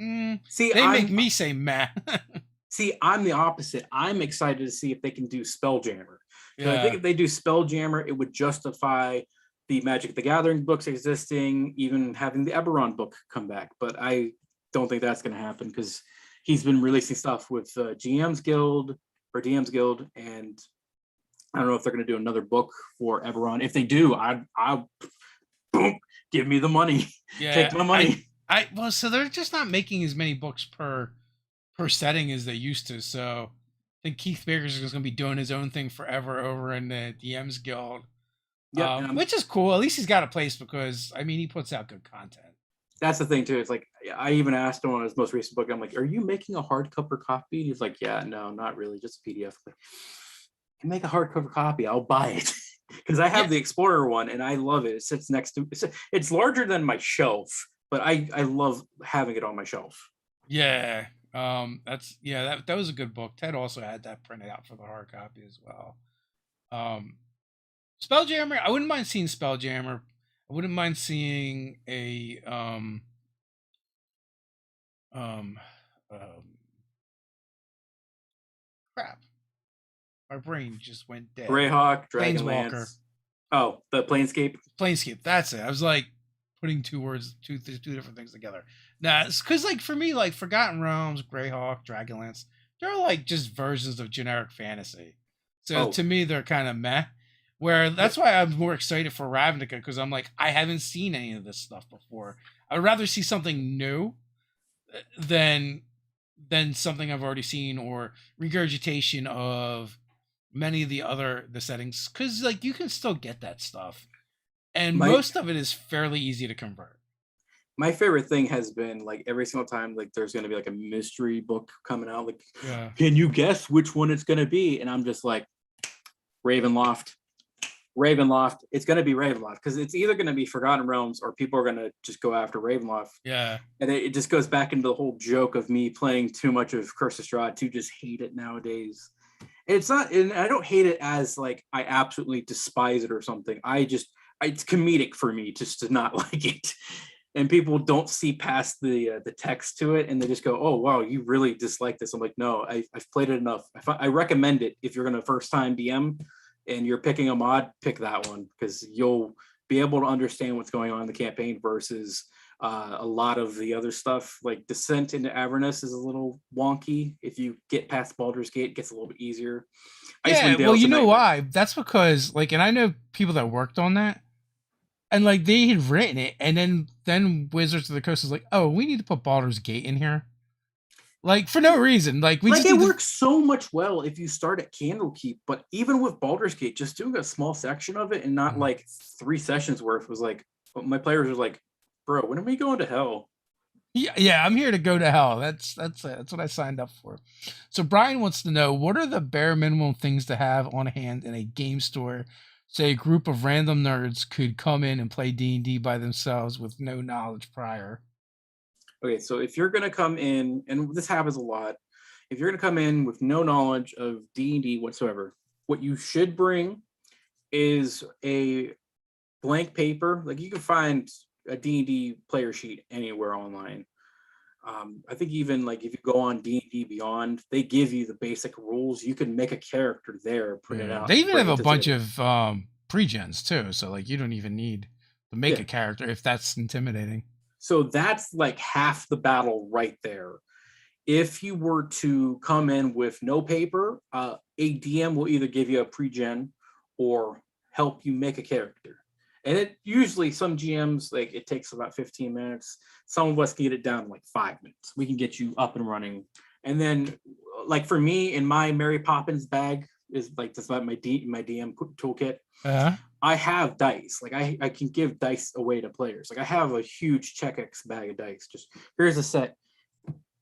see, they make me say meh. See, I'm the opposite. I'm excited to see if they can do Spelljammer. I think if they do Spelljammer, it would justify the Magic the Gathering books existing, even having the Eberron book come back. But I don't think that's going to happen because he's been releasing stuff with DM's Guild, and I don't know if they're going to do another book for Eberron. If they do, I'll boom, give me the money. Yeah, take my money. Well, so they're just not making as many books per setting as they used to. So I think Keith Baker's is going to be doing his own thing forever over in the DM's Guild. Yeah, which is cool. At least he's got a place because I mean he puts out good content. That's the thing too. It's like, I even asked him on his most recent book. I'm like, "Are you making a hardcover copy?" And he's like, "Yeah, no, not really, just a PDF." Like, you make a hardcover copy, I'll buy it because I have the Explorer one and I love it. It sits next to. It's larger than my shelf, but I love having it on my shelf. Yeah, that was a good book. Ted also had that printed out for the hard copy as well. Spelljammer, I wouldn't mind seeing Spelljammer. I wouldn't mind seeing a crap. My brain just went dead. Greyhawk, Dragonlance. Oh, the Planescape. Planescape. That's it. I was like putting two different things together. Nah, it's because like for me, like Forgotten Realms, Greyhawk, Dragonlance, they're like just versions of generic fantasy. So to me, they're kind of meh. Where that's why I'm more excited for Ravnica, because I'm like, I haven't seen any of this stuff before. I'd rather see something new than something I've already seen, or regurgitation of many of the settings, because like you can still get that stuff, and My most of it is fairly easy to convert. my favorite thing has been like every single time like there's gonna be like a mystery book coming out, like, Yeah. can you guess which one it's gonna be? And I'm just like, Ravenloft. Ravenloft, it's going to be Ravenloft, because it's either going to be Forgotten Realms or people are going to just go after Ravenloft. Yeah. And it just goes back into the whole joke of me playing too much of Curse of Strahd to just hate it nowadays. It's not, and I don't hate it as like I absolutely despise it or something. It's comedic for me just to not like it. And people don't see past the text to it, and they just go, "Oh wow, you really dislike this." I'm like, no, I've played it enough. I recommend it if you're going to first time DM and you're picking a mod, pick that one, because you'll be able to understand what's going on in the campaign versus a lot of the other stuff. Like Descent into Avernus is a little wonky. If you get past Baldur's Gate, it gets a little bit easier. Yeah, Icewind well, Dale's you a know nightmare. why? That's because like, and I know people that worked on that, and like they had written it, and then Wizards of the Coast is like, oh, we need to put Baldur's Gate in here, like for no reason. Like we Like just it need to. works so much well if you start at Candlekeep, but even with Baldur's Gate, just doing a small section of it and not Mhm. like 3 sessions worth was like, my players were like, bro, when are we going to hell? Yeah, I'm here to go to hell. That's what I signed up for. So Brian wants to know, what are the bare minimum things to have on hand in a game store, so a group of random nerds could come in and play D&D by themselves with no knowledge prior. Okay, so if you're gonna come in, and this happens a lot, if you're gonna come in with no knowledge of D&D whatsoever, what you should bring is a blank paper. Like you can find a D&D player sheet anywhere online. I think even like if you go on D&D Beyond, they give you the basic rules. You can make a character there, print it Yeah. out, They and even bring have it a to the bunch table. of pre-gens too, so like you don't even need to make Yeah. a character if that's intimidating. So that's like half the battle right there. If you were to come in with no paper, a DM will either give you a pre-gen or help you make a character. And it usually, some GMs, like it takes about 15 minutes. Some of us can get it down in like 5 minutes. We can get you up and running. And then, like for me, in my Mary Poppins bag is like that's like my DM toolkit. Uh-huh. I have dice. Like I can give dice away to players. Like I have a huge Chex bag of dice. Just here's a set,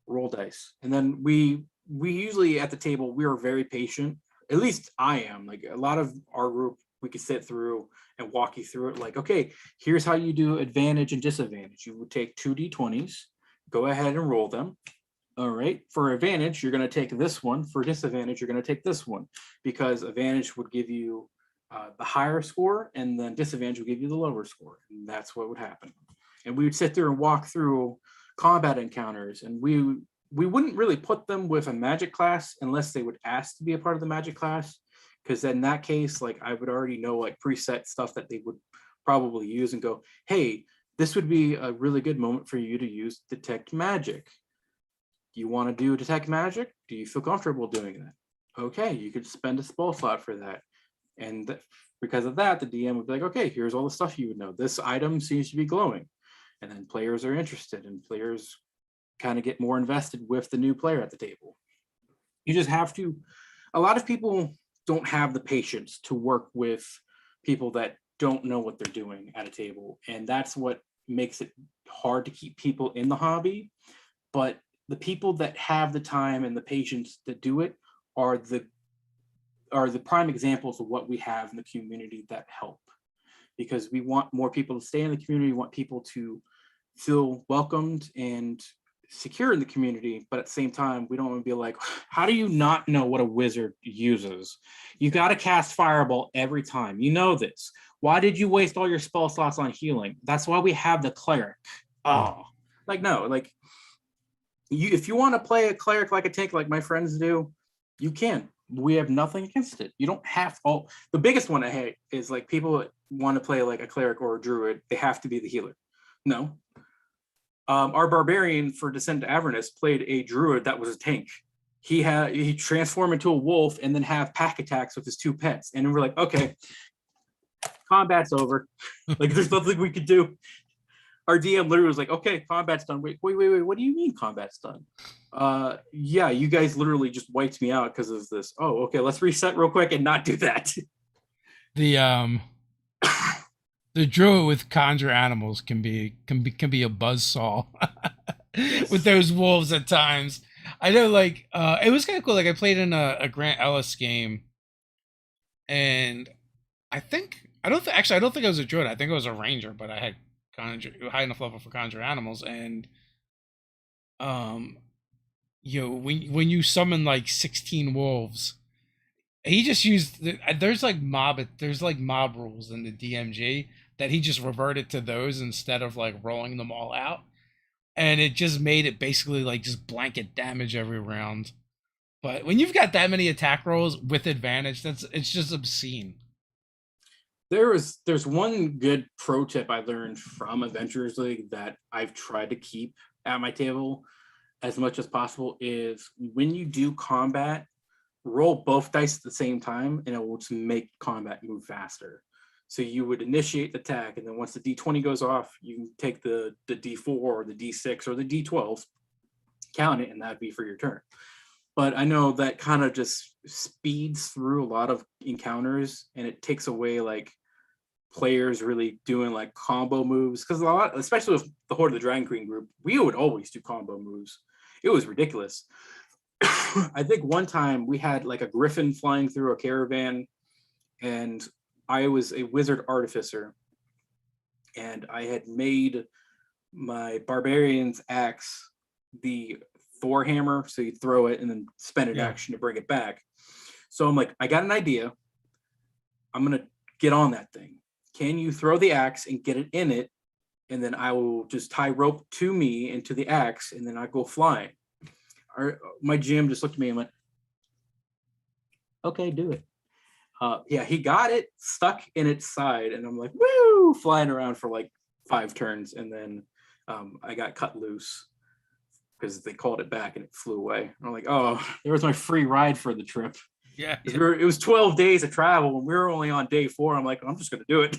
roll dice. And then we usually at the table, we are very patient. At least I am. Like a lot of our group, we could sit through and walk you through it. Like, okay, here's how you do advantage and disadvantage. You would take 2d20s, go ahead and roll them. All right. For advantage, you're going to take this one. For disadvantage, you're going to take this one, because advantage would give you the higher score, and then disadvantage would give you the lower score. And that's what would happen. And we would sit there and walk through combat encounters, and we wouldn't really put them with a magic class unless they would ask to be a part of the magic class, because in that case, like I would already know like preset stuff that they would probably use and go, hey, this would be a really good moment for you to use detect magic. Do you want to do detect magic? Do you feel comfortable doing that? Okay, you could spend a spell slot for that. And because of that, the DM would be like, okay, here's all the stuff you would know. This item seems to be glowing. And then players are interested, and players kind of get more invested with the new player at the table. You just have to, a lot of people don't have the patience to work with people that don't know what they're doing at a table. And that's what makes it hard to keep people in the hobby. But the people that have the time and the patience to do it are the prime examples of what we have in the community that help, because we want more people to stay in the community. We want people to feel welcomed and secure in the community, but at the same time, we don't want to be like, how do you not know what a wizard uses? You got to cast Fireball every time. You know this. Why did you waste all your spell slots on healing? That's why we have the cleric. Oh, like no, like if you want to play a cleric like a tank, like my friends do, you can. We have nothing against it. You don't have to. The biggest one I hate is like people that want to play like a cleric or a druid, they have to be the healer. No. Our barbarian for Descent to Avernus played a druid that was a tank. He transformed into a wolf and then have pack attacks with his two pets. And we're like, okay, combat's over. Like, there's nothing we could do. Our DM literally was like, okay, combat's done. Wait, what do you mean combat's done? Yeah, you guys literally just wiped me out because of this. Oh, okay, let's reset real quick and not do that. The the druid with conjure animals can be a buzzsaw Yes. with those wolves at times. I know, like, it was kind of cool. Like, I played in a Grant Ellis game, and I don't think actually I don't think I was a druid. I think I was a ranger, but I had conjure high enough level for conjure animals, and um, when you summon like 16 wolves, he just used there's like mob rules in the DMG that he just reverted to those instead of like rolling them all out, and it just made it basically like just blanket damage every round. But when you've got that many attack rolls with advantage, it's just obscene. There's one good pro tip I learned from Adventurers League that I've tried to keep at my table as much as possible is when you do combat, roll both dice at the same time and it will just make combat move faster. So you would initiate the attack, and then once the D20 goes off, you can take the D4 or the D6 or the D12, count it, and that'd be for your turn. But I know that kind of just speeds through a lot of encounters, and it takes away like players really doing like combo moves, because a lot, especially with the Horde of the Dragon Queen group, we would always do combo moves. It was ridiculous. I think one time we had like a griffin flying through a caravan, and I was a wizard artificer, and I had made my barbarian's axe the Thor hammer, so you throw it and then spend an action to bring it back. So I'm like, I got an idea. I'm gonna get on that thing. Can you throw the axe and get it in it, and then I will just tie rope to me into the axe, and then I go flying. My GM just looked at me and went, okay, do it. Yeah, he got it stuck in its side, and I'm like, woo, flying around for like 5 turns, and then I got cut loose because they called it back and it flew away. I'm like, oh, there was my free ride for the trip. Yeah. It was 12 days of travel, and we were only on day 4. I'm like, I'm just gonna do it.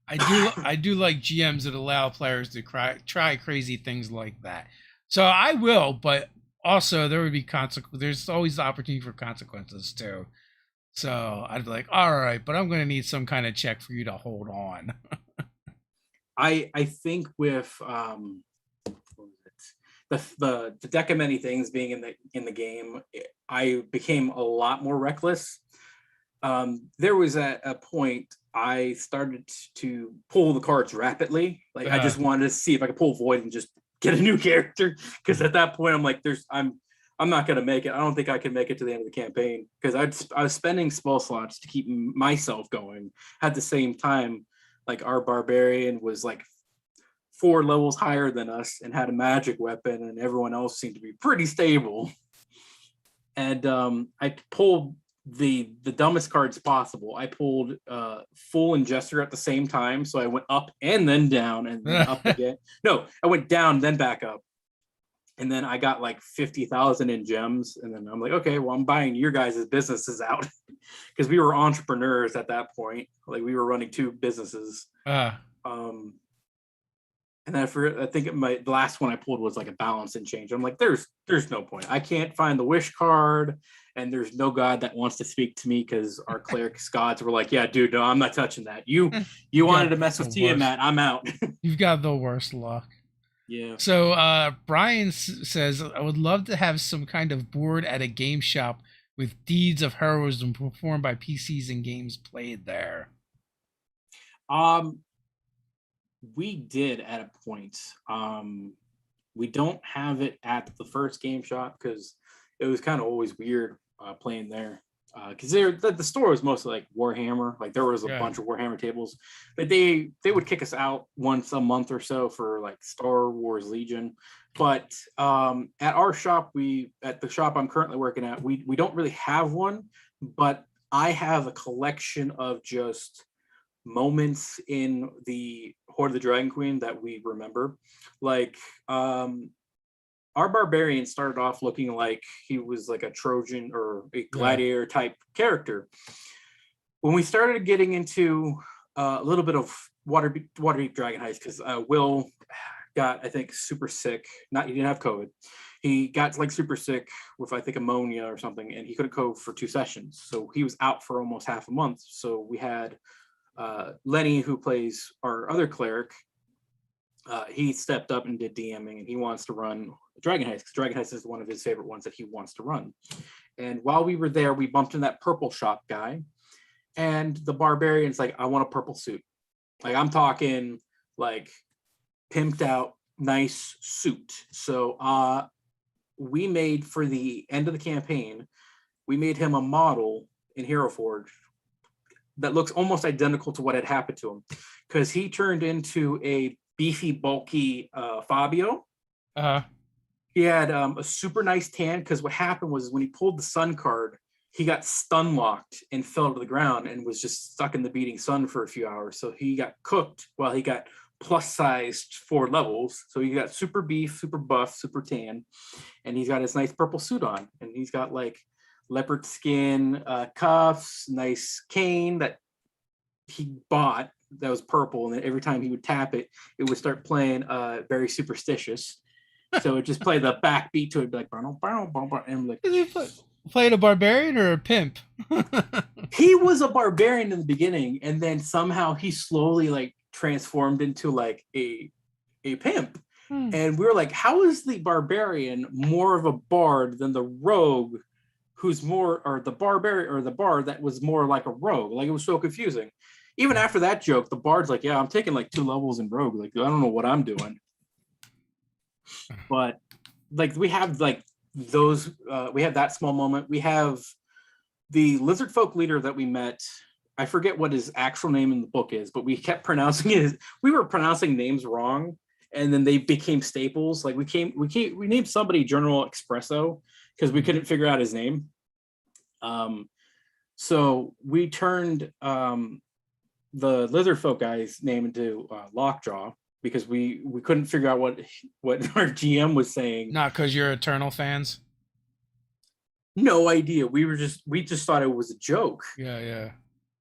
I do like GMs that allow players to try crazy things like that. So I will, but also there would be there's always the opportunity for consequences too. So I'd be like, all right, but I'm going to need some kind of check for you to hold on. I think with the deck of many things being in the game, I became a lot more reckless. There was a point I started to pull the cards rapidly. Like I just wanted to see if I could pull Void and just get a new character, because at that point I'm like, I'm not gonna make it. I don't think I can make it to the end of the campaign, because I was spending spell slots to keep myself going. At the same time, like our barbarian was like 4 levels higher than us and had a magic weapon, and everyone else seemed to be pretty stable. And I pulled the dumbest cards possible. I pulled full and Jester at the same time, so I went up and then down and then up again. No, I went down then back up, and then I got like 50,000 in gems, and then I'm like, okay, well, I'm buying your guys' businesses out, because we were entrepreneurs at that point. Like we were running 2 businesses. And then I think the last one I pulled was like a balance and change. I'm like, there's no point. I can't find the wish card, and there's no god that wants to speak to me, because our cleric's gods were like, yeah, dude, no, I'm not touching that. You wanted to mess with Tiamat, I'm out. You've got the worst luck. Yeah. So Brian says, I would love to have some kind of board at a game shop with deeds of heroism performed by PCs and games played there. We did at a point. We don't have it at the first game shop, because it was kind of always weird playing there. Because the store was mostly like Warhammer. Like there was a bunch of Warhammer tables, but they would kick us out once a month or so for like Star Wars Legion. But at our shop, at the shop I'm currently working at, we don't really have one, but I have a collection of just moments in the Horde of the Dragon Queen that we remember. Like our barbarian started off looking like he was like a Trojan or a gladiator type character. when we started getting into a little bit of Waterdeep Dragon Heist, because Will got, I think, super sick. Not He didn't have COVID. He got like super sick with, I think, ammonia or something, and he couldn't go for 2 sessions. So he was out for almost half a month. So we had Lenny, who plays our other cleric. He stepped up and did DMing, and he wants to run Dragon Heist, because Dragon Heist is one of his favorite ones that he wants to run. And while we were there, we bumped into that purple shop guy, and the barbarian's like, I want a purple suit. Like, I'm talking like pimped out, nice suit. So we made, for the end of the campaign, we made him a model in Hero Forge that looks almost identical to what had happened to him, because he turned into a beefy, bulky Fabio. He had a super nice tan, because what happened was when he pulled the sun card, he got stun locked and fell to the ground and was just stuck in the beating sun for a few hours. So he got cooked while he got plus sized 4 levels. So he got super beef, super buff, super tan, and he's got his nice purple suit on, and he's got like leopard skin cuffs, nice cane that he bought that was purple, and then every time he would tap it, it would start playing Very Superstitious. So it just played the backbeat to it, like, and I'm like, Is he playing a barbarian or a pimp? he was a barbarian in the beginning, and then somehow he slowly like transformed into like a pimp. And we were like, how is the barbarian more of a bard than the rogue, who's more, or the barbarian or the bard that was more like a rogue? Like, it was so confusing. Even after that joke, the bard's like, yeah, I'm taking like 2 levels in rogue. Like, I don't know what I'm doing. But like, we have like those, we have that small moment. We have the lizard folk leader that we met. I forget what his actual name in the book is, but we kept pronouncing it. We were pronouncing names wrong, and then they became staples. Like, we named somebody General Espresso because we couldn't figure out his name. So we turned the lizard folk guy's name into Lockjaw, because we couldn't figure out what our GM was saying. Not because you're Eternal fans. No idea. We just thought it was a joke. Yeah.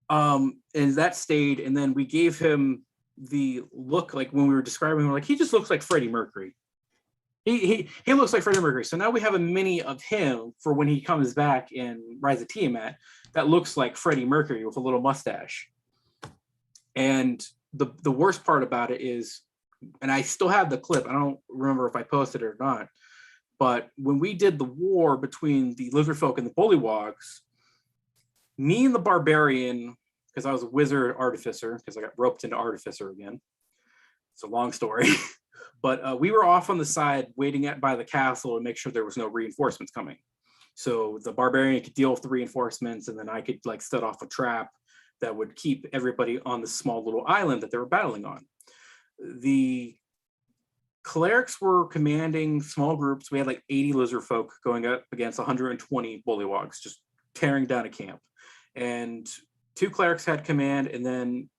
And that stayed, and then we gave him the look, like when we were describing him, like, he just looks like Freddie Mercury. He looks like Freddie Mercury. So now we have a mini of him for when he comes back in Rise of Tiamat that looks like Freddie Mercury with a little mustache. And the worst part about it is, and I still have the clip, I don't remember if I posted it or not, but when we did the war between the lizard folk and the bullywogs, me and the barbarian, because I was a wizard artificer, because I got roped into artificer again. It's a long story. But we were off on the side waiting by the castle to make sure there was no reinforcements coming. So the barbarian could deal with the reinforcements, and then I could like set off a trap that would keep everybody on the small little island that they were battling on. The clerics were commanding small groups. We had like 80 lizard folk going up against 120 bullywogs, just tearing down a camp. And 2 clerics had command, and then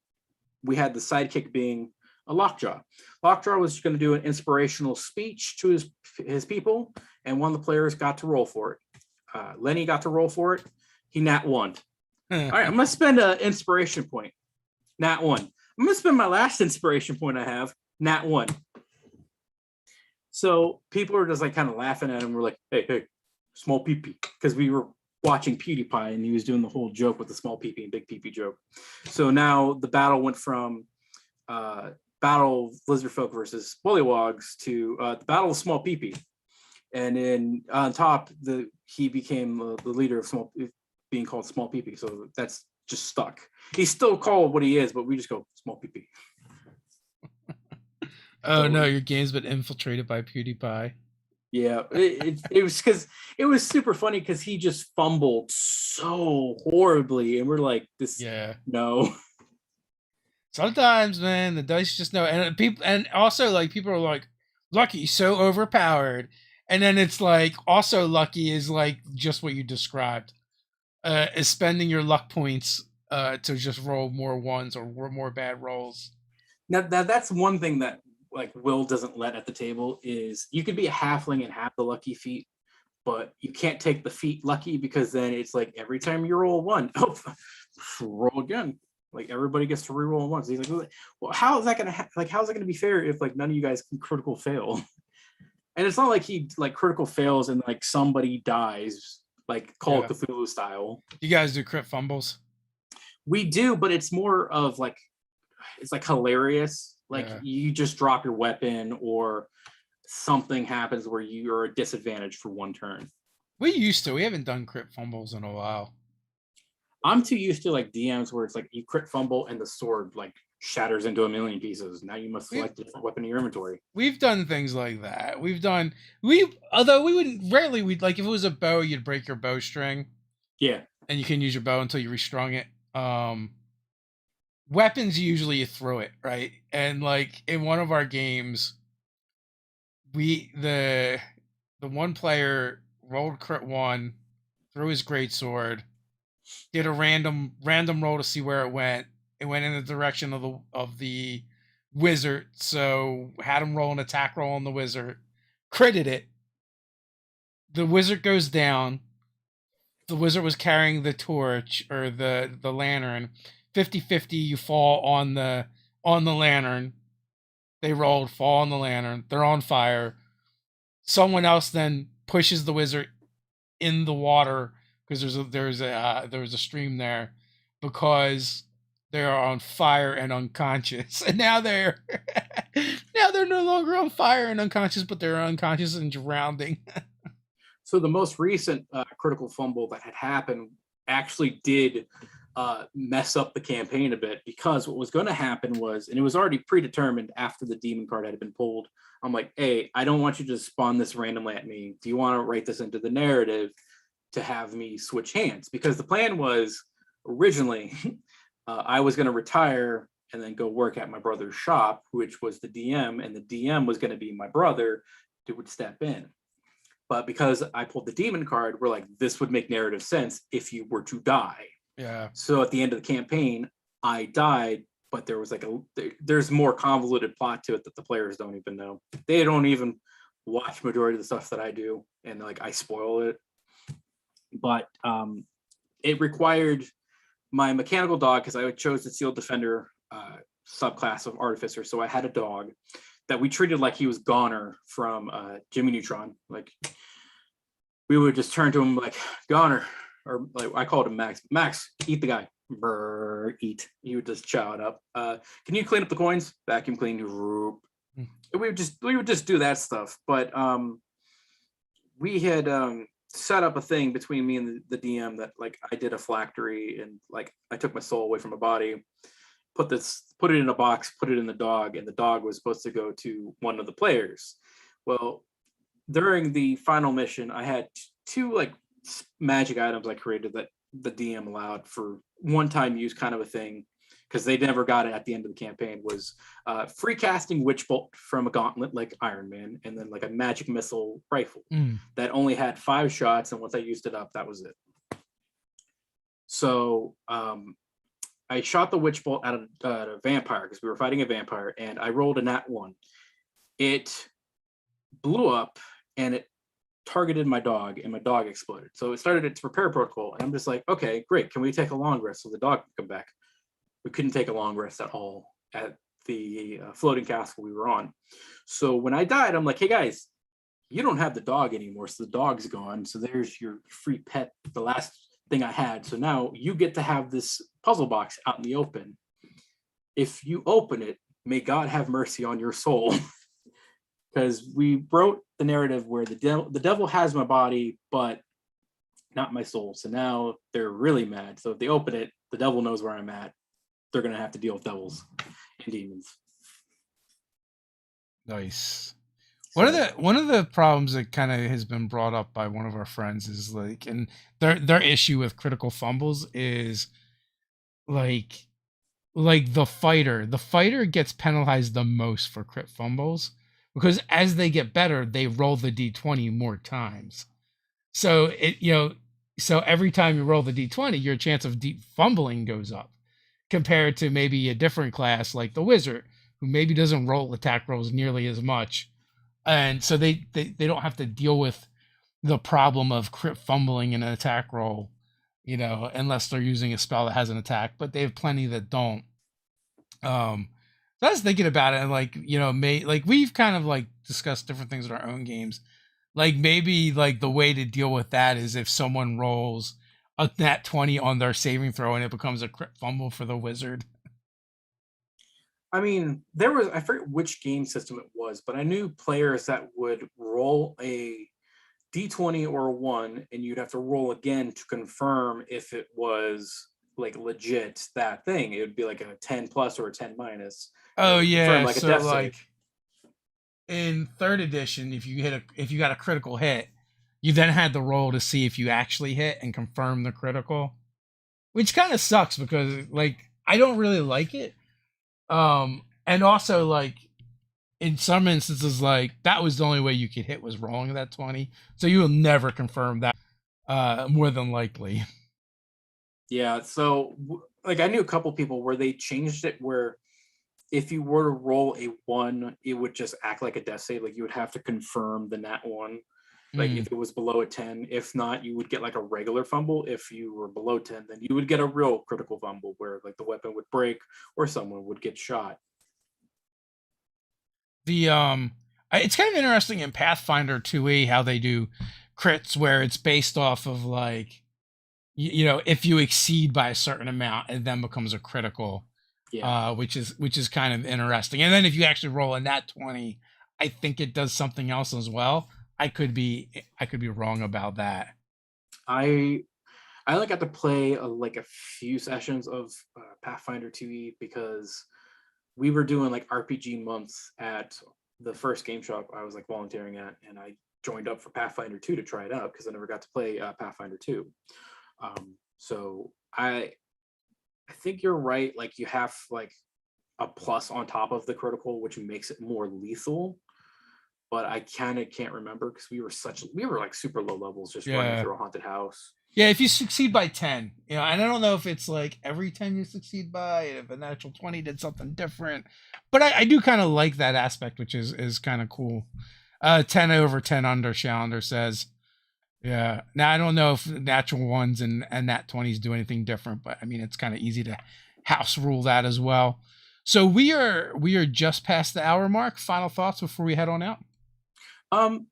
we had the sidekick being a Lockjaw. Lockjaw was going to do an inspirational speech to his people, and one of the players got to roll for it. Lenny got to roll for it. He nat 1. All right, I'm going to spend an inspiration point. Nat 1. I'm going to spend my last inspiration point I have. Nat 1. So people are just like kind of laughing at him. We're like, hey, small pee-pee. Because we were watching PewDiePie, and he was doing the whole joke with the small pee-pee and big pee-pee joke. So now the battle went from battle of lizard folk versus bullywogs to the battle of small pee-pee. And then on top, he became the leader of being called small pee-pee. So that's just stuck. He's still called what he is, but we just go small pee-pee. Oh, so, no, your game's been infiltrated by PewDiePie. Yeah, it was because it was super funny because he just fumbled so horribly, and we're like, no. Sometimes, man, the dice just know, and also like people are like, Lucky, so overpowered, and then it's like also Lucky is like just what you described, is spending your luck points to just roll more ones or more bad rolls. Now that's one thing that like Will doesn't let at the table is you could be a halfling and have the lucky feat, but you can't take the feat lucky because then it's like every time you roll 1, roll again. Like everybody gets to reroll once. He's like, well, how is that gonna how's it gonna be fair if like none of you guys can critical fail? And it's not like he like critical fails and like somebody dies, like Call of Cthulhu style. You guys do crit fumbles? We do, but it's more of like it's like hilarious. Like you just drop your weapon or something happens where you're a disadvantage for one turn. We used to. We haven't done crit fumbles in a while. I'm too used to like DMs where it's like you crit fumble and the sword like shatters into a million pieces. Now you must select a different weapon in your inventory. We've done things like that. Although we wouldn't rarely we'd like if it was a bow, you'd break your bowstring. Yeah. And you can use your bow until you restrung it. Weapons usually you throw it, right? And like in one of our games, the one player rolled crit 1, threw his greatsword, did a random roll to see where it went. It went in the direction of the wizard, so had him roll an attack roll on the wizard, critted it. The wizard goes down. The wizard was carrying the torch or the lantern. 50-50, you fall on the lantern. They rolled, fall on the lantern. They're on fire. Someone else then pushes the wizard in the water because there was a stream there because they are on fire and unconscious. And now they're no longer on fire and unconscious, but they're unconscious and drowning. So the most recent critical fumble that had happened actually did mess up the campaign a bit, because what was going to happen was, and it was already predetermined after the demon card had been pulled, I'm like, hey, I don't want you to spawn this randomly at me. Do you want to write this into the narrative to have me switch hands? Because the plan was originally I was going to retire and then go work at my brother's shop, which was the DM, and the DM was going to be my brother who would step in. But because I pulled the demon card, we're like, this would make narrative sense if you were to die. Yeah. So at the end of the campaign, I died, but there was like there's more convoluted plot to it that the players don't even know. They don't even watch majority of the stuff that I do, and like I spoil it. But it required my mechanical dog, because I chose the Sealed Defender subclass of Artificer, so I had a dog that we treated like he was Goner from Jimmy Neutron. Like we would just turn to him like, Goner, or like I called him Max. Max, eat the guy. Brr, eat. He would just chow it up. Can you clean up the coins? Vacuum clean. We would just do that stuff. But we had set up a thing between me and the DM that like I did a phylactery, and like I took my soul away from my body, put it in a box, put it in the dog, and the dog was supposed to go to one of the players. Well, during the final mission, I had two like magic items I created that the DM allowed for one-time use, kind of a thing, because they never got it at the end of the campaign. Was free casting Witch Bolt from a gauntlet like Iron Man, and then like a magic missile rifle that only had 5 shots, and once I used it up, that was it. So I shot the Witch Bolt at a vampire, because we were fighting a vampire, and I rolled a nat 1. It blew up, and it targeted my dog, and my dog exploded. So it started its repair protocol, and I'm just like, okay, great. Can we take a long rest so the dog can come back? We couldn't take a long rest at all at the floating castle we were on. So when I died, I'm like, hey guys, you don't have the dog anymore, so the dog's gone. So there's your free pet, the last thing I had. So now you get to have this puzzle box out in the open. If you open it, may God have mercy on your soul. Because we wrote the narrative where the devil has my body, but not my soul. So now they're really mad. So if they open it, the devil knows where I'm at. They're going to have to deal with devils and demons. Nice. One of the problems that kind of has been brought up by one of our friends is like, and their issue with critical fumbles is like the fighter gets penalized the most for crit fumbles, because as they get better, they roll the d20 more times. So so every time you roll the d20, your chance of deep fumbling goes up, compared to maybe a different class like the wizard, who maybe doesn't roll attack rolls nearly as much. And so they don't have to deal with the problem of crit fumbling in an attack roll. unless they're using a spell that has an attack, but they have plenty that don't. So I was thinking about it, and like, like we've kind of like discussed different things in our own games. Like maybe like the way to deal with that is if someone rolls a nat 20 on their saving throw and it becomes a crit fumble for the wizard. I mean, I forget which game system it was, but I knew players that would roll a d20 or a 1, and you'd have to roll again to confirm if it was like legit that thing. It would be like a 10 plus or a 10 minus, and it Oh would confirm yeah, like a so death save. like in third edition, if you got a critical hit, you then had to roll to see if you actually hit and confirm the critical, which kind of sucks because like I don't really like it. And also like in some instances, like that was the only way you could hit was rolling that 20, so you will never confirm that, more than likely. Yeah, so like I knew a couple people where they changed it where if you were to roll a 1, it would just act like a death save. Like you would have to confirm the nat 1. Like Mm. if it was below a 10, if not, you would get like a regular fumble. If you were below 10, then you would get a real critical fumble where like the weapon would break or someone would get shot. It's kind of interesting in Pathfinder 2e how they do crits where it's based off of like if you exceed by a certain amount, it then becomes a critical, Yeah. which is kind of interesting. And then if you actually roll a nat 20, I think it does something else as well. I could be wrong about that. I only got to play like a few sessions of Pathfinder 2e because we were doing like RPG months at the first game shop I was like volunteering at, and I joined up for Pathfinder 2 to try it out because I never got to play Pathfinder 2. So I think you're right. Like you have like a plus on top of the critical, which makes it more lethal. But I kind of can't remember because we were like super low levels just running Yeah. through a haunted house. Yeah, if you succeed by 10, and I don't know if it's like every 10 you succeed by, if a natural 20 did something different, but I do kind of like that aspect, which is kind of cool. 10 over, 10 under, Challenger says. Yeah. Now, I don't know if natural ones and nat 20s do anything different, but I mean, it's kind of easy to house rule that as well. So we are just past the hour mark. Final thoughts before we head on out? Um,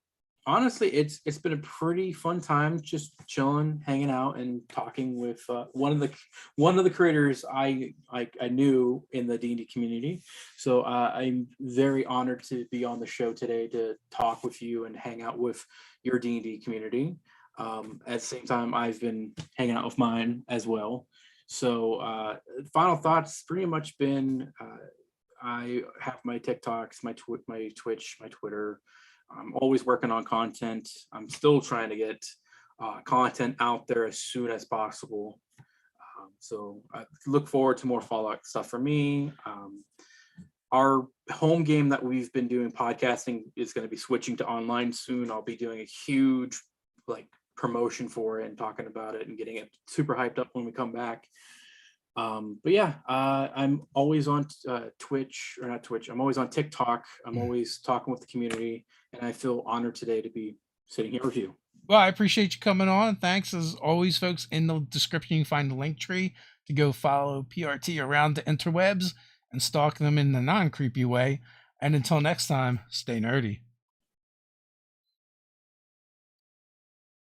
Honestly, it's been a pretty fun time just chilling, hanging out, and talking with one of the creators I knew in the D&D community. So I'm very honored to be on the show today to talk with you and hang out with your D&D community. At the same time, I've been hanging out with mine as well. So final thoughts pretty much been I have my TikToks, my Twitch, my Twitter. I'm always working on content. I'm still trying to get content out there as soon as possible. So I look forward to more Fallout stuff for me. Our home game that we've been doing podcasting is going to be switching to online soon. I'll be doing a huge like promotion for it and talking about it and getting it super hyped up when we come back. But yeah, I'm always on Twitch, or not Twitch. I'm always on TikTok. I'm always talking with the community, and I feel honored today to be sitting here with you. Well, I appreciate you coming on. Thanks as always, folks. In the description, you can find the link tree to go follow PRT around the interwebs and stalk them in the non-creepy way. And until next time, stay nerdy.